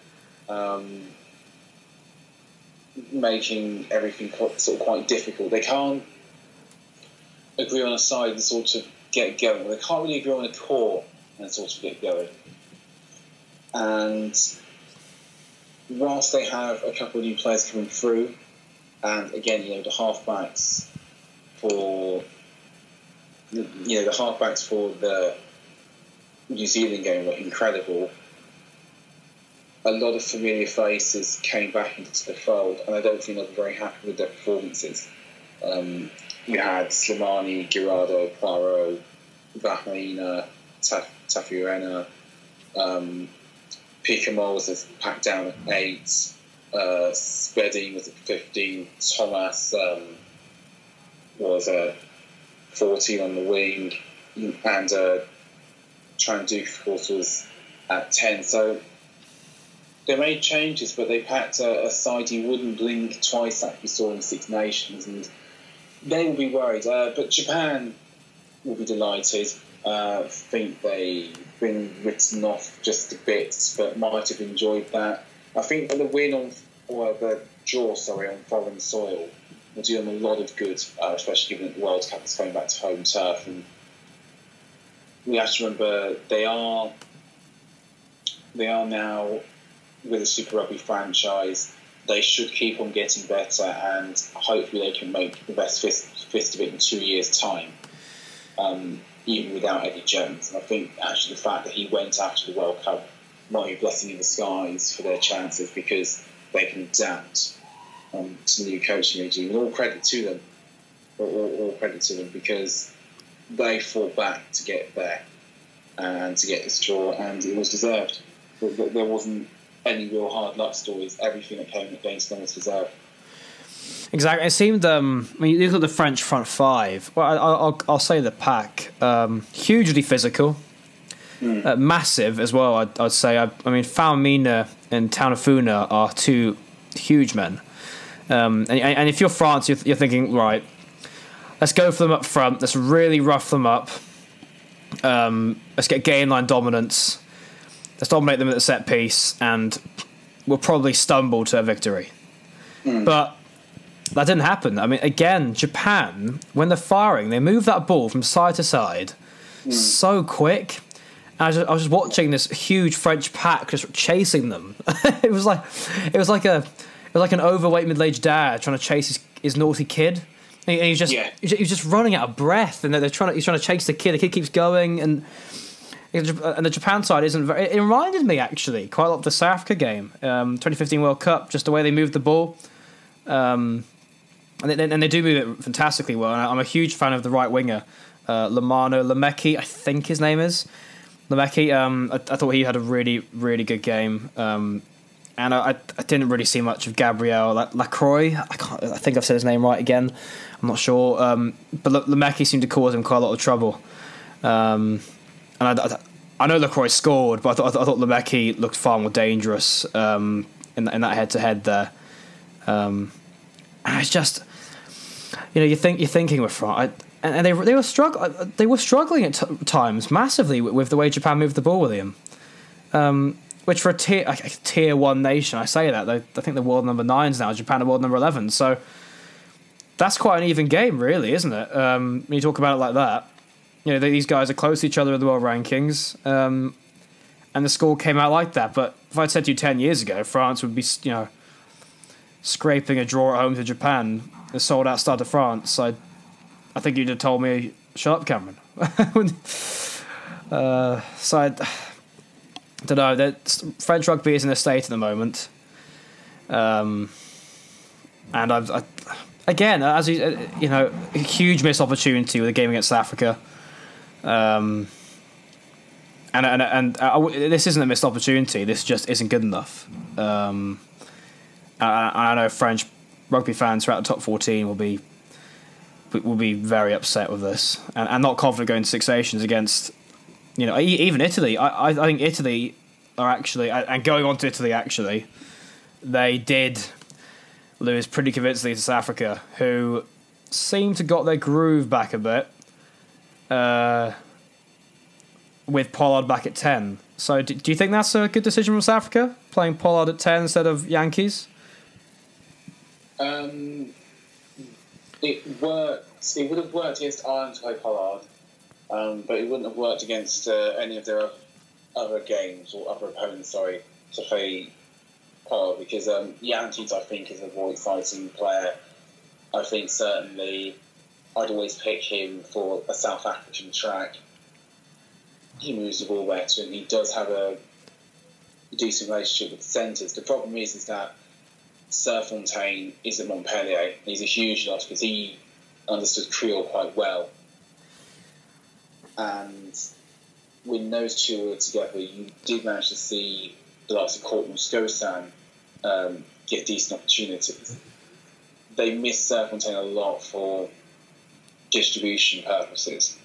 making everything sort of quite difficult. They can't agree on a side and sort of get going. They can't really agree on a core and sort of get going. And whilst they have a couple of new players coming through, and again, the halfbacks for the New Zealand game were incredible. A lot of familiar faces came back into the fold, and I don't think they were very happy with their performances. You had Slimani, Girardo, Poirot, Bahmaina, Tafiurena, Picamol was packed down at 8, Spedding was at 15, Thomas was at 14 on the wing, and Tranduke, of course, was at 10. So they made changes, but they packed a side you wouldn't blink twice like we saw in Six Nations, and they will be worried. But Japan will be delighted. I think they've been written off just a bit, but might have enjoyed that. I think that the draw on foreign soil will do them a lot of good, especially given that the World Cup is coming back to home turf. And we have to remember they are now with a Super Rugby franchise. They should keep on getting better, and hopefully they can make the best fist of it in 2 years' time, even without Eddie Jones. And I think actually the fact that he went after the World Cup might be a blessing in disguise for their chances, because they can adapt to the new coaching regime. And all credit to them. All credit to them, because they fought back to get there and to get this draw, and it was deserved. There wasn't any real hard luck stories. Everything that came against them was deserved. Exactly. It seemed, when you look at the French front five, well, I'll say the pack, hugely physical, massive as well, I'd say. I mean, Faumina and Taunafuna are two huge men. And if you're France, you're thinking, right, let's go for them up front. Let's really rough them up. Let's get game line dominance. Let's dominate them at the set piece, and we'll probably stumble to a victory. But that didn't happen. I mean, again, Japan, when they're firing, they move that ball from side to side so quick. And I was just watching this huge French pack just chasing them. It was like an overweight middle-aged dad trying to chase his naughty kid. And he was just running out of breath, and he's trying to chase the kid. The kid keeps going, and the Japan side isn't very. It reminded me actually quite a lot of the South Africa game, 2015 World Cup, just the way they moved the ball, and they do move it fantastically well. And I'm a huge fan of the right winger, Lameki, I think his name is Lameki. I thought he had a really, really good game. And I didn't really see much of Gabriel Lacroix. I think I've said his name right again. I'm not sure. But Lameki seemed to cause him quite a lot of trouble. And I know Lacroix scored, but I thought Lameki looked far more dangerous in that head-to-head there. And it's just, you're thinking with France. and they were struggling at times massively with the way Japan moved the ball with him. Which for a tier 1 nation, I say that I think the world number 9s now, Japan are world number 11. So that's quite an even game, really, isn't it? When you talk about it like that, these guys are close to each other in the world rankings, and the score came out like that. But if I'd said to you 10 years ago, France would be, scraping a draw at home to Japan, a sold out start to France, I think you'd have told me, "Shut up, Cameron." So I don't know. French rugby is in a state at the moment, and again, as a huge missed opportunity with a game against South Africa, and this isn't a missed opportunity. This just isn't good enough. I know French rugby fans throughout the top 14 will be very upset with this, and not confident going to Six Nations against, even Italy. I think Italy are actually, and going on to Italy actually, they did lose pretty convincingly to South Africa, who seemed to got their groove back a bit, with Pollard back at 10. So do you think that's a good decision from South Africa, playing Pollard at 10 instead of Yankees? It worked. It would have worked against Ireland to play Pollard, but it wouldn't have worked against any of their other games or other opponents. To play Pollard, because Yankees, I think, is a more exciting player. I think certainly I'd always pick him for a South African track. He moves the ball better, and he does have a decent relationship with the centres. The problem is that Serfontaine is at Montpellier. He's a huge loss because he understood Creole quite well. And when those two were together, you did manage to see the likes of Courtney Scosan get decent opportunities. They missed Serfontaine a lot for distribution purposes,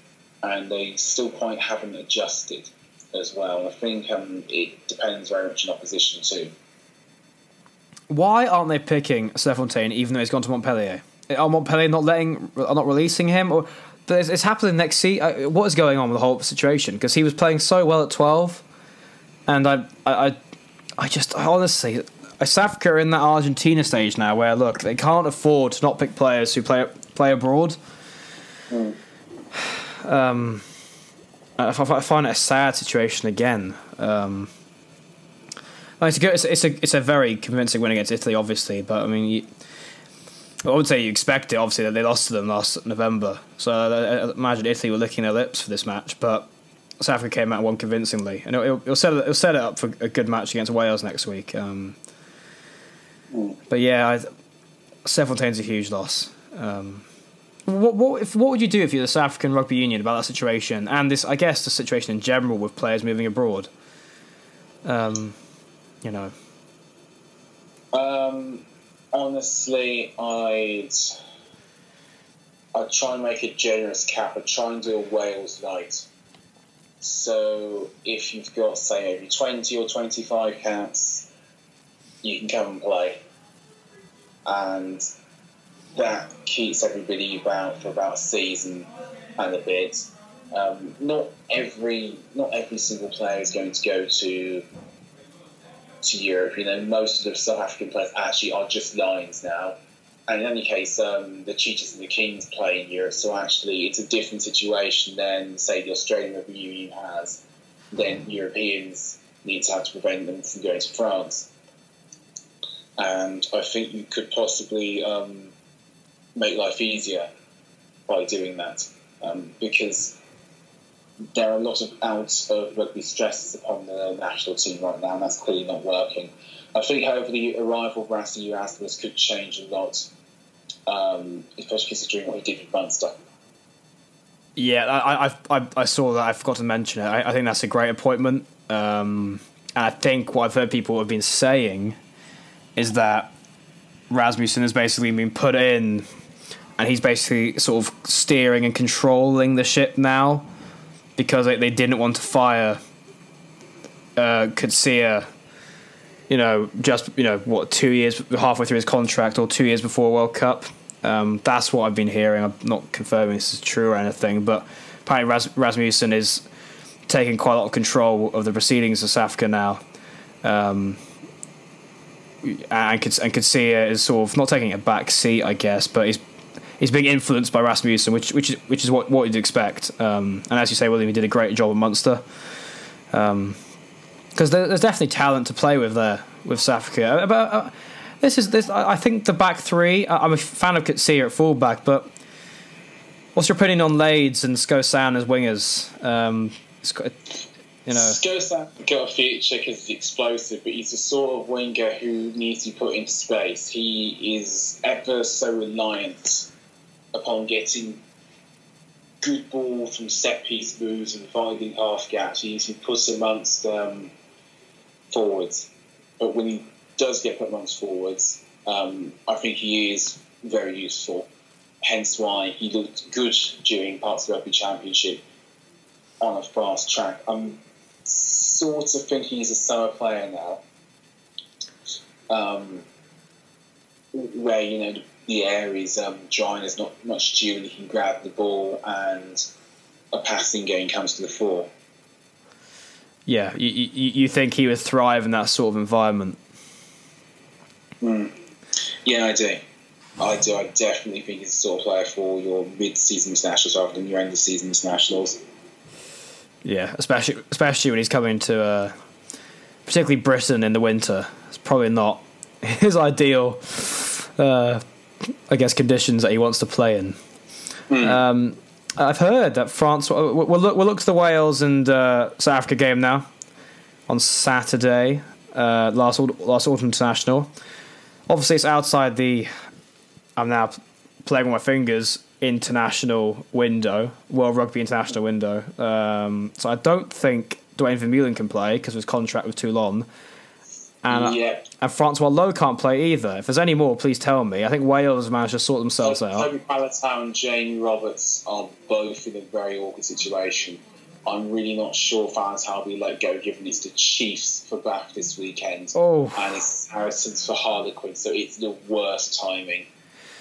and they still quite haven't adjusted as well. And I think it depends very much on opposition too. Why aren't they picking Serfontaine even though he's gone to Montpellier? Are Montpellier not releasing him? Or it's happening next season. What is going on with the whole situation? Because he was playing so well at 12, and I just honestly, South Africa are in that Argentina stage now where look, they can't afford to not pick players who play abroad. I find it a sad situation again. It's a very convincing win against Italy, obviously, but I mean, I would say you expect it, obviously, that they lost to them last November. So I imagine Italy were licking their lips for this match, but South Africa came out and won convincingly, and it'll set it up for a good match against Wales next week. But yeah, Serfontaine's a huge loss. What would you do if you're the South African Rugby Union about that situation, and this, I guess, the situation in general with players moving abroad? Honestly, I'd try and make a generous cap. I'd try and do a Wales night. So if you've got, say, maybe 20 or 25 caps, you can come and play. And that keeps everybody about for about a season and a bit. Not every single player is going to go to Europe. Most of the South African players actually are just lines now. And in any case, the Cheetahs and the Kings play in Europe, so actually it's a different situation than, say, the Australian Rugby Union has. Then Europeans need to have to prevent them from going to France. And I think you could possibly make life easier by doing that, because there are a lot of out-of-rugby stresses upon the national team right now, and that's clearly not working. I think, however, the arrival of Rassie Erasmus could change a lot, especially considering what he did with Munster. Yeah, I saw that. I forgot to mention it. I think that's a great appointment. And I think what I've heard people have been saying is that Rasmussen has basically been put in, and he's basically sort of steering and controlling the ship now, because they didn't want to fire Coetzee, just 2 years, halfway through his contract, or 2 years before World Cup. That's what I've been hearing. I'm not confirming this is true or anything, but apparently Rasmussen is taking quite a lot of control of the proceedings of South Africa now, and could see it as sort of not taking a back seat, I guess, but he's being influenced by Rasmussen, which is what you'd expect. And as you say, William, he did a great job at Munster, because there's definitely talent to play with there with South Africa. But this. I think the back three. I'm a fan of Coetzee at fullback, but what's your opinion on Lades and Skosan as wingers? Skosan got a future because he's explosive, but he's the sort of winger who needs to be put into space. He is ever so reliant upon getting good ball from set-piece moves and finding half gaps. He needs to be put amongst forwards. But when he does get put amongst forwards, I think he is very useful. Hence why he looked good during parts of the Rugby Championship on a fast track. I'm sort of thinking he's a summer player now, where the air is dry and there's not much dew and he can grab the ball and a passing game comes to the fore. Yeah, you think he would thrive in that sort of environment? Yeah, I do. I definitely think he's the sort of player for your mid-season internationals rather than your end-of-season internationals. Yeah, especially when he's coming to particularly Britain in the winter. It's probably not his ideal, I guess, conditions that he wants to play in. I've heard that France. We'll look to the Wales and South Africa game now on Saturday. Last autumn international. Obviously, it's outside the. I'm now playing with my fingers. International window, World Rugby international window. So I don't think Dwayne Vermeulen can play because his contract was too long. And Francois Lowe can't play either. If there's any more, please tell me. I think Wales managed to sort themselves out. Toby Palatau and Jamie Roberts are both in a very awkward situation. I'm really not sure Palatau will be let go, given it's the Chiefs for Bath this weekend. And it's Harrison's for Harlequin, so it's the worst timing.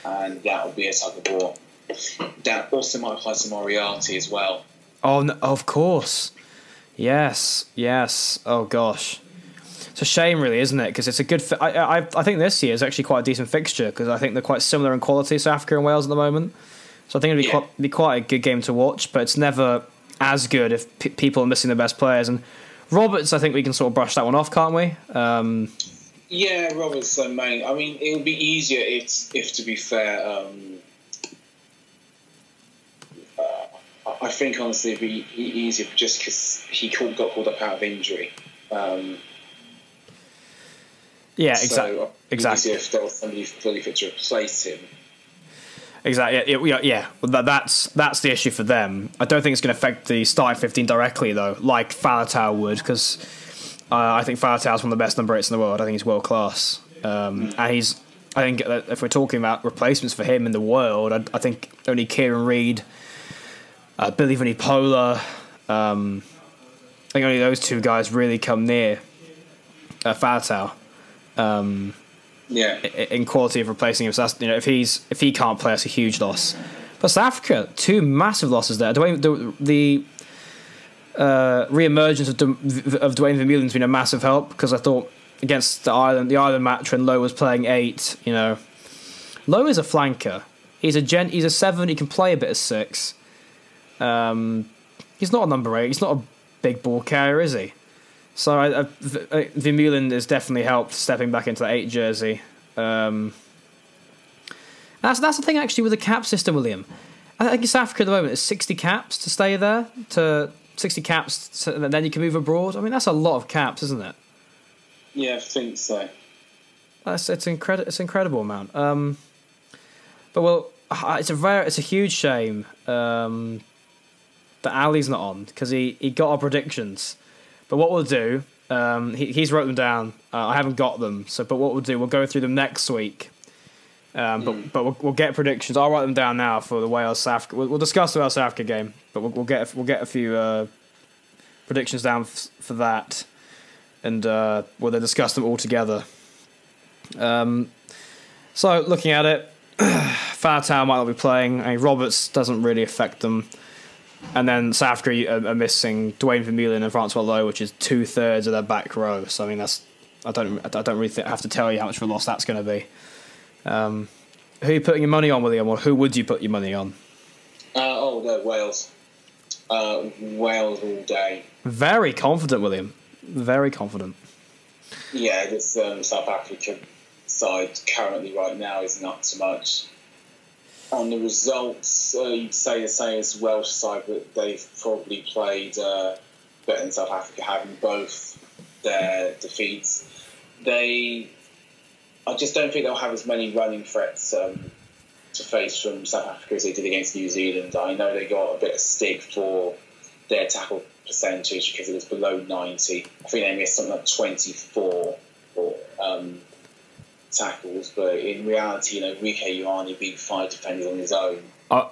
And that will be a tug of war. That also might apply to Moriarty as well. Oh, no, of course. Yes. Oh, gosh. It's a shame, really, isn't it? Because it's a good... I think this year is actually quite a decent fixture because I think they're quite similar in quality, South Africa and Wales at the moment. So I think it'll be quite a good game to watch, but it's never as good if people are missing the best players. And Roberts, I think we can sort of brush that one off, can't we? Yeah, Roberts the main. I mean, it would be easier if to be fair... I think honestly it'd be easier just because he got called up out of injury. Exactly. Easier if there was somebody fully fit to replace him. Exactly. Yeah. Well, that's the issue for them. I don't think it's going to affect the starting 15 directly though, like Faletau would, because I think Faletau's one of the best number 8s in the world. I think he's world class, and he's. I think if we're talking about replacements for him in the world, I think only Kieran Reid. Billy Vunipola, I think only those two guys really come near Faletau in quality of replacing him. So that's, if he can't play, that's a huge loss. But South Africa, 2 massive losses there. The re-emergence of Dwayne Vermeulen's been a massive help because I thought against the Ireland match when Lowe was playing 8, Lowe is a flanker. He's a 7. He can play a bit of 6. He's not a number 8. He's not a big ball carrier, is he? So Vermeulen has definitely helped stepping back into the 8 jersey. That's the thing actually with the cap system, William. I think in South Africa at the moment it's 60 caps to stay there, to 60 caps, and then you can move abroad. I mean that's a lot of caps, isn't it? Yeah, I think so. It's incredible amount. It's a huge shame. That Ali's not on because he got our predictions. But what we'll do, he's wrote them down. I haven't got them. But what we'll do, we'll go through them next week. But we'll get predictions. I'll write them down now for the Wales South Africa. We'll discuss the Wales South Africa game, but we'll get a few predictions down for that, and we'll then discuss them all together. So looking at it, Fairtown might not be playing. I mean, Roberts doesn't really affect them. And then South Africa are missing Dwayne Vermeulen and Francois Lowe, which is 2/3 of their back row. So I mean, I don't really have to tell you how much of a loss that's going to be. Who are you putting your money on, William, or who would you put your money on? No, Wales. Wales all day. Very confident, William. Very confident. Yeah, this South Africa side currently right now is not so much. On the results, you'd say the same as Welsh side, but they've probably played better than South Africa, having both their defeats. I just don't think they'll have as many running threats to face from South Africa as they did against New Zealand. I know they got a bit of stick for their tackle percentage because it was below 90. I think they missed something like 24 tackles, but in reality, Rike Ioane beat 5 defenders on his own. I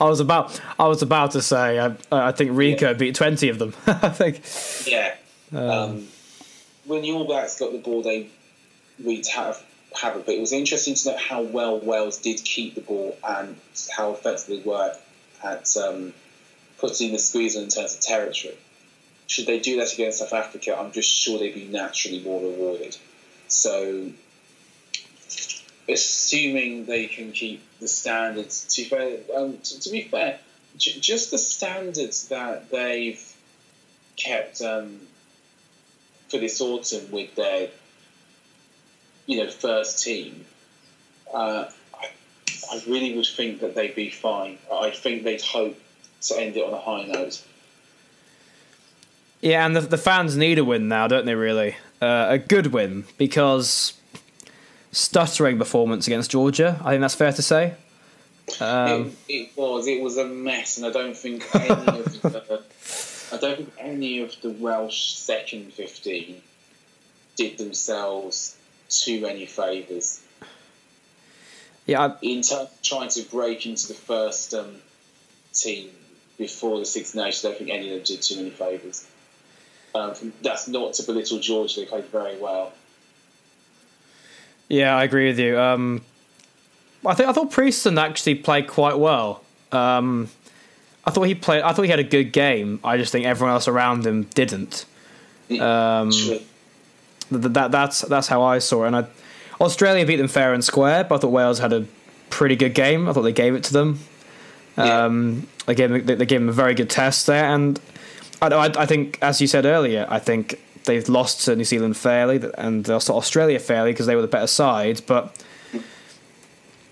was about to say I think Rico beat 20 of them. I think. Yeah. When the All Blacks got the ball, they wreaked havoc. But it was interesting to note how well Wales did keep the ball and how effective they were at putting the squeeze on in terms of territory. Should they do that against South Africa, I'm just sure they'd be naturally more rewarded. So, assuming they can keep the standards, to be fair, just the standards that they've kept for this autumn with their, first team, I really would think that they'd be fine. I think they'd hope to end it on a high note. Yeah, and the fans need a win now, don't they, really? A good win, because stuttering performance against Georgia, I think that's fair to say. It was a mess, and I don't think any of the Welsh second 15 did themselves too many favours. Yeah, in terms of trying to break into the first team before the Six Nations, I don't think any of them did too many favours. That's not to belittle Georgia; they played very well. Yeah, I agree with you. I thought Prieston actually played quite well. I thought he had a good game. I just think everyone else around him didn't. Sure. That's how I saw it. And Australia beat them fair and square, but I thought Wales had a pretty good game. I thought they gave it to them. They gave them a very good test there, and I think, as you said earlier, I think they've lost to New Zealand fairly, and they lost to Australia fairly because they were the better side. But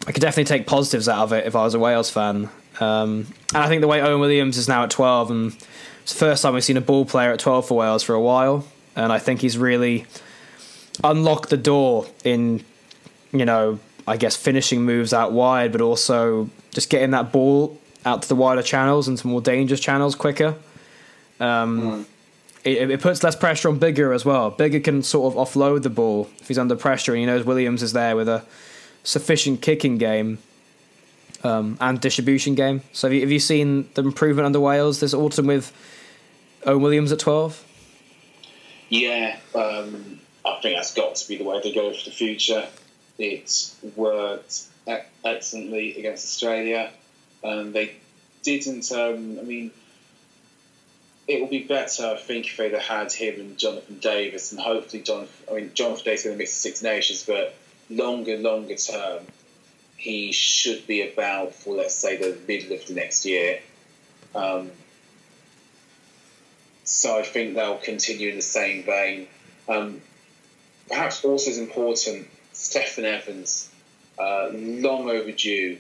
I could definitely take positives out of it if I was a Wales fan. And I think the way Owen Williams is now at 12, and it's the first time we've seen a ball player at 12 for Wales for a while, and I think he's really unlocked the door in, I guess, finishing moves out wide, but also just getting that ball out to the wider channels and to more dangerous channels quicker. It puts less pressure on Biggar as well. Biggar can sort of offload the ball if he's under pressure, and he knows Williams is there with a sufficient kicking game and distribution game. So have you seen the improvement under Wales this autumn with Owen Williams at 12? Yeah, I think that's got to be the way they go for the future. It worked excellently against Australia. They didn't. It would be better, I think, if they'd have had him and Jonathan Davis, and hopefully Jonathan Davis is going to miss the Six Nations, but longer term, he should be about for, let's say, the middle of the next year. So I think they'll continue in the same vein. Perhaps also as important, Stephen Evans, long overdue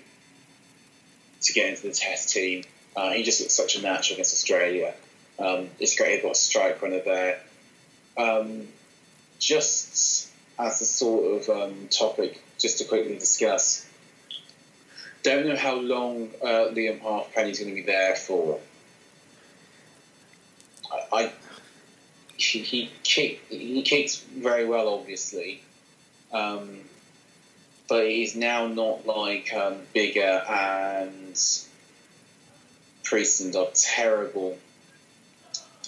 to get into the Test team. He just looks such a natural against Australia. It's great they've got a strike runner there. Just as a sort of topic, just to quickly discuss, don't know how long Liam Halfpenny's going to be there for. He kicks very well, obviously, but he's now not like Biggar and Prieston are terrible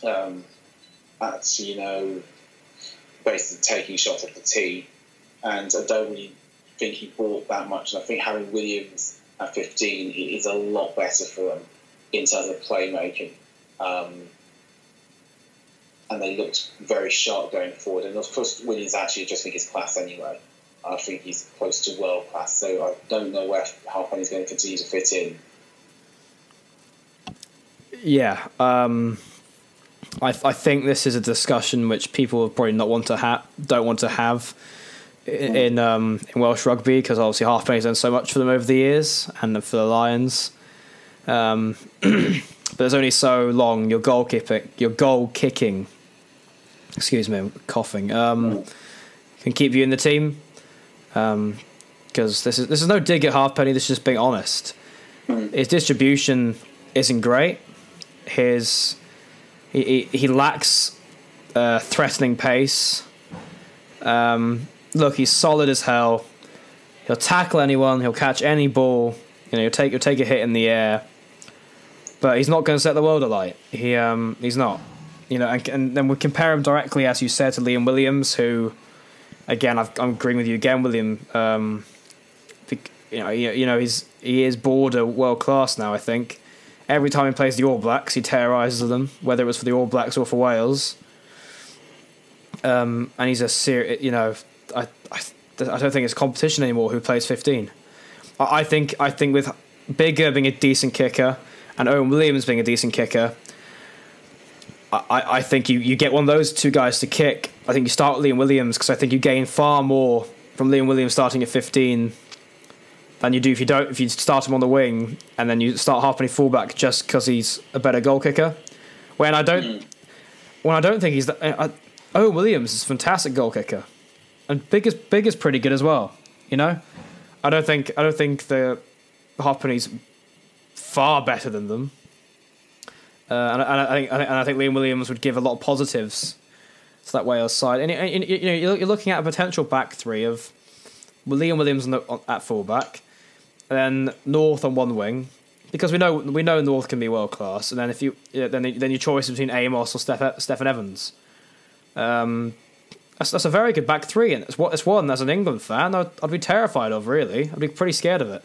at basically taking shots off the tee, and I don't really think he bought that much. And I think having Williams at 15 is a lot better for them in terms of playmaking. And they looked very sharp going forward. And of course, Williams actually just think his class anyway. I think he's close to world class. So I don't know where Halfpenny's going to continue to fit in. Yeah. I think this is a discussion which people probably don't want to have in Welsh rugby, because obviously Halfpenny's done so much for them over the years and for the Lions. But there's only so long your goal kicking. Excuse me, I'm coughing. Can keep you in the team. Because this is no dig at Halfpenny. This is just being honest. His distribution isn't great. He lacks threatening pace. Look, he's solid as hell. He'll tackle anyone. He'll catch any ball. He'll take a hit in the air. But he's not going to set the world alight. He's not. And then we compare him directly, as you said, to Liam Williams, who, again, I'm agreeing with you again, William. He is border world class now. I think every time he plays the All Blacks, he terrorises them, whether it was for the All Blacks or for Wales. And he's a serious. I don't think it's competition anymore. Who plays 15? I think with Bigger being a decent kicker and Owen Williams being a decent kicker, I think you get one of those two guys to kick. I think you start with Liam Williams, because I think you gain far more from Liam Williams starting at 15 than you do if you start him on the wing and then you start Halfpenny fullback just because he's a better goal kicker. When I don't think he's Owen Williams is a fantastic goal kicker, and Bigger's pretty good as well. I don't think the Halfpenny's far better than them. And I think Liam Williams would give a lot of positives to that Wales side. And you're looking at a potential back three of Liam Williams at fullback, and then North on one wing, because we know North can be world class. And then then your choice between Amos or Stephen Evans. That's a very good back three, and it's one as an England fan I'd be terrified of. Really, I'd be pretty scared of it.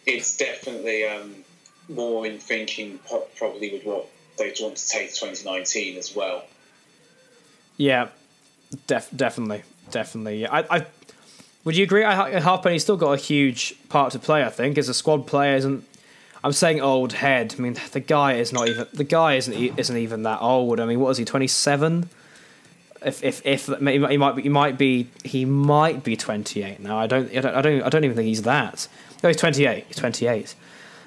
It's definitely more in thinking probably with what they want to take to 2019 as well. Yeah, definitely. Yeah. I would you agree? Halfpenny's still got a huge part to play. I think as a squad player, I'm saying old head. I mean, the guy isn't even that old. I mean, what is he? 27. If he might be 28 now. I don't even think he's that. No, he's 28. He's 28.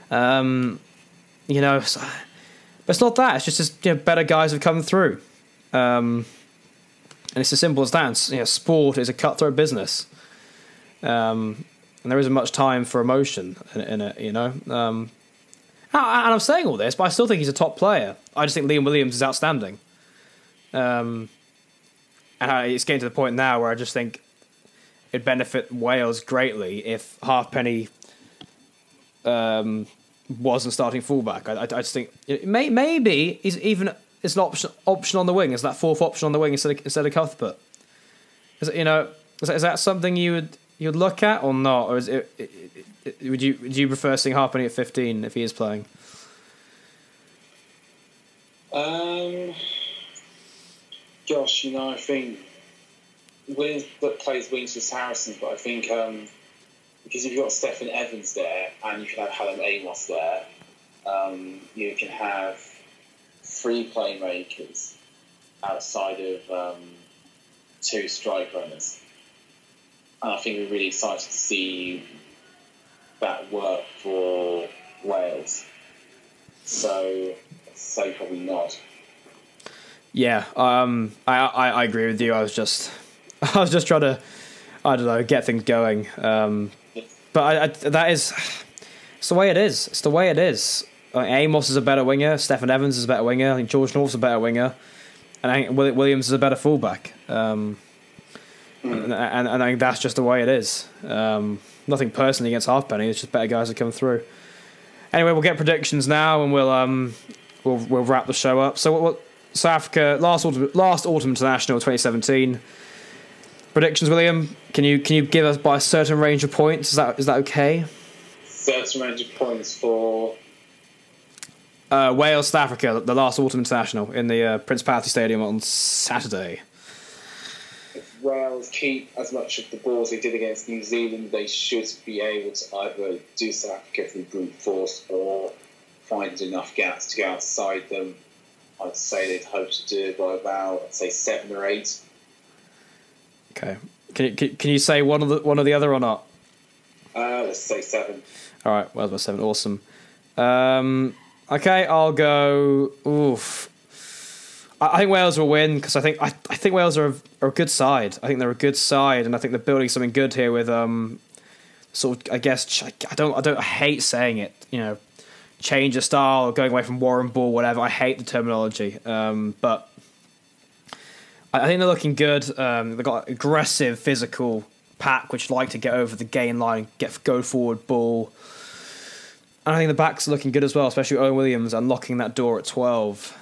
But it's not that. It's just better guys have come through, and it's as simple as that. Sport is a cutthroat business, and there isn't much time for emotion in it. And I'm saying all this, but I still think he's a top player. I just think Liam Williams is outstanding, and it's getting to the point now where I just think it'd benefit Wales greatly if Halfpenny wasn't starting fullback. I just think maybe he's even it's an option on the wing. Is that fourth option on the wing instead of Cuthbert? Is that something you'd look at or not, or would you prefer seeing Halfpenny at 15 if he is playing? Gosh, I think Williams plays wings with Saracens, but I think because if you've got Stephen Evans there and you can have Hallam Amos there, you can have three playmakers outside of two strike runners. And I think we're really excited to see that work for Wales. So probably not. Yeah, I agree with you. I was just trying to, I don't know, get things going. But it's the way it is. It's the way it is. Amos is a better winger. Stephen Evans is a better winger. I think George North's a better winger, and I think Williams is a better fullback. And I think that's just the way it is. Nothing personally against Halfpenny. It's just better guys that come through. Anyway, we'll get predictions now, and we'll wrap the show up. So South Africa last autumn international 2017. predictions, William. Can you give us by a certain range of points? Is that okay? Certain range of points for Wales, South Africa, the last autumn international in the Principality Stadium on Saturday. If Wales keep as much of the balls they did against New Zealand, they should be able to either do South Africa through brute force or find enough gaps to go outside them. I'd say they'd hope to do it by about, I'd say 7 or 8. Okay. Can you say one or the other or not? Let's say 7. All right, Wales by 7. Awesome. Okay, I'll go. Oof. I think Wales will win because I think Wales are a good side. I think they're a good side, and I think they're building something good here with sort of, I guess, I hate saying it, change of style, going away from Warren ball, whatever. I hate the terminology, but I think they're looking good. They've got an aggressive, physical pack which like to get over the gain line, go forward ball. And I think the backs are looking good as well, especially Owen Williams unlocking that door at 12.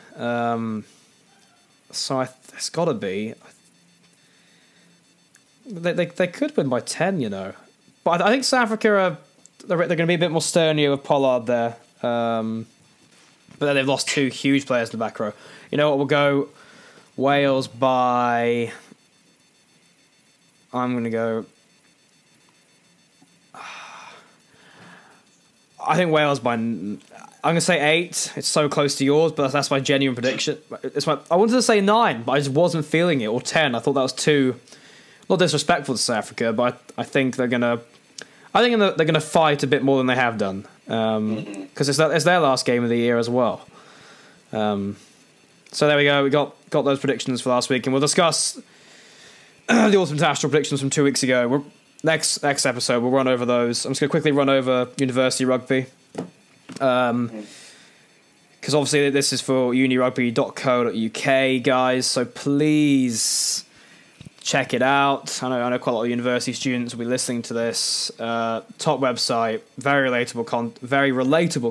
So it's got to be. They could win by 10, But I think South Africa they're going to be a bit more stern with Pollard there. But then they've lost 2 huge players in the back row. You know what? We'll go Wales by. I'm going to go. I think Wales by. I'm going to say 8. It's so close to yours, but that's my genuine prediction. I wanted to say 9, but I just wasn't feeling it. Or 10. I thought that was too, not disrespectful to South Africa, but I think they're going to. I think they're going to fight a bit more than they have done, because it's their last game of the year as well. So there we go. We got those predictions for last week, and we'll discuss the Autumn International predictions from 2 weeks ago. Next episode, we'll run over those. I'm just going to quickly run over University Rugby. Because obviously this is for unirugby.co.uk, guys, so please check it out. I know quite a lot of university students will be listening to this. Top website, very relatable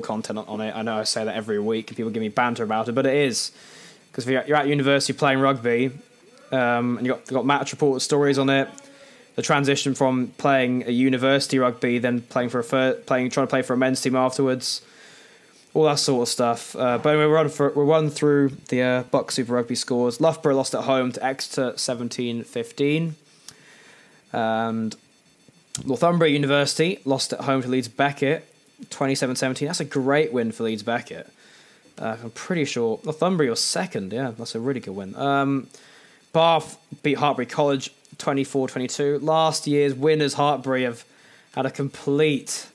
content on it. I know I say that every week and people give me banter about it, but it is. Because if you're at university playing rugby, and you've got match report stories on it, the transition from playing a university rugby, then trying to play for a men's team afterwards, all that sort of stuff. But anyway, we'll run through the Buck Super Rugby scores. Loughborough lost at home to Exeter 17-15. And Northumbria University lost at home to Leeds Beckett 27-17. That's a great win for Leeds Beckett. I'm pretty sure Northumbria was second. Yeah, that's a really good win. Bath beat Hartbury College 24-22. Last year's winners, Hartbury, have had a complete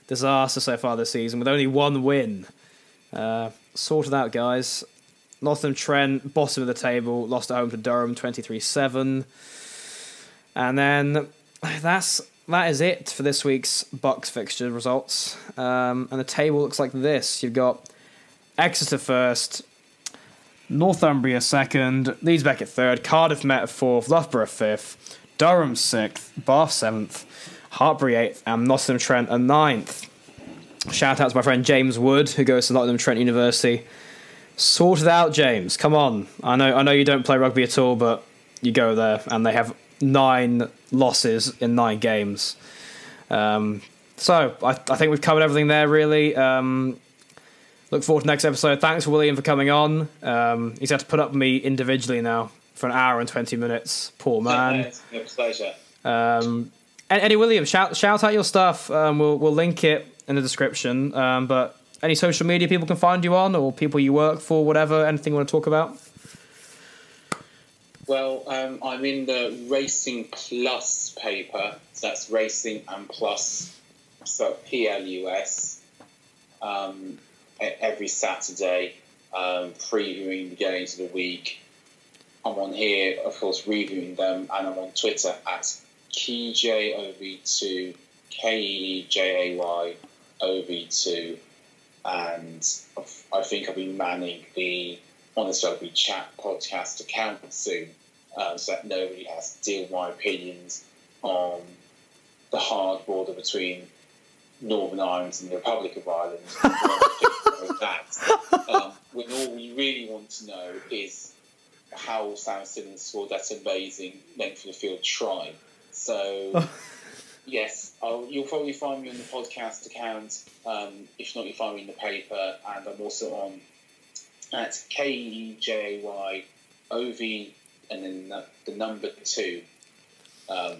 disaster so far this season with only 1 win. Sorted out, guys. Northam-Trent, bottom of the table, lost at home to Durham 23-7. And then that is it for this week's Bucks fixture results. And the table looks like this. You've got Exeter first, Northumbria second, Leeds Beckett third, Cardiff Met 4th, Loughborough 5th, Durham 6th, Bath 7th, Hartbury 8th, and Nottingham-Trent 9th. Shout out to my friend James Wood, who goes to Nottingham-Trent University. Sort it out, James. Come on. I know you don't play rugby at all, but you go there, and they have 9 losses in 9 games. So I think we've covered everything there, really. Look forward to next episode. Thanks for William for coming on. He's had to put up with me individually now for an hour and 20 minutes. Poor man. It's a pleasure. And Eddie Williams, shout out your stuff. We'll link it in the description. But any social media people can find you on, or people you work for, whatever, anything you want to talk about? Well, I'm in the Racing Plus paper. So that's Racing and Plus, so PLUS. Every Saturday, previewing the games of the week. I'm on here, of course, reviewing them, and I'm on Twitter at KeyJOV2, KEJAYOV2, and I think I'll be manning the HonestRugbyChat podcast account soon, so that nobody has to deal with my opinions on the hard border between Northern Ireland and the Republic of Ireland. When all we really want to know is how Sam Simmons scored that amazing length of the field try. So, yes, you'll probably find me on the podcast account. If not, you'll find me in the paper. And I'm also on at KEJYOV and then the number 2. I'll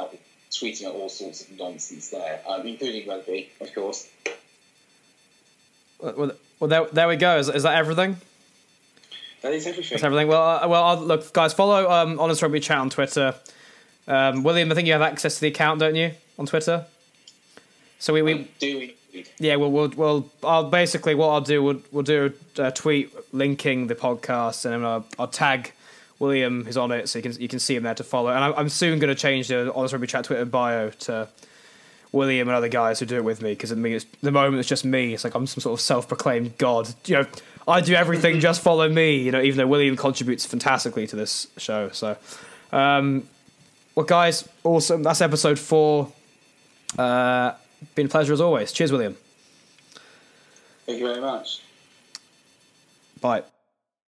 be tweeting out all sorts of nonsense there, including rugby, of course. Well, there we go. Is that everything? That is everything. That's everything. Well, look, guys, follow HonestRugbyChat on Twitter. William, I think you have access to the account, don't you, on Twitter? So we do. Yeah, I'll basically what I'll do. We'll do a tweet linking the podcast, and then I'll tag William, who's on it, so you can see him there to follow. And I'm soon going to change the HonestRugbyChat Twitter bio to William and other guys who do it with me, because at the moment it's just me. It's like I'm some sort of self-proclaimed god. I do everything, just follow me. Even though William contributes fantastically to this show. So, well, guys, awesome. That's episode 4. Been a pleasure as always. Cheers, William. Thank you very much. Bye.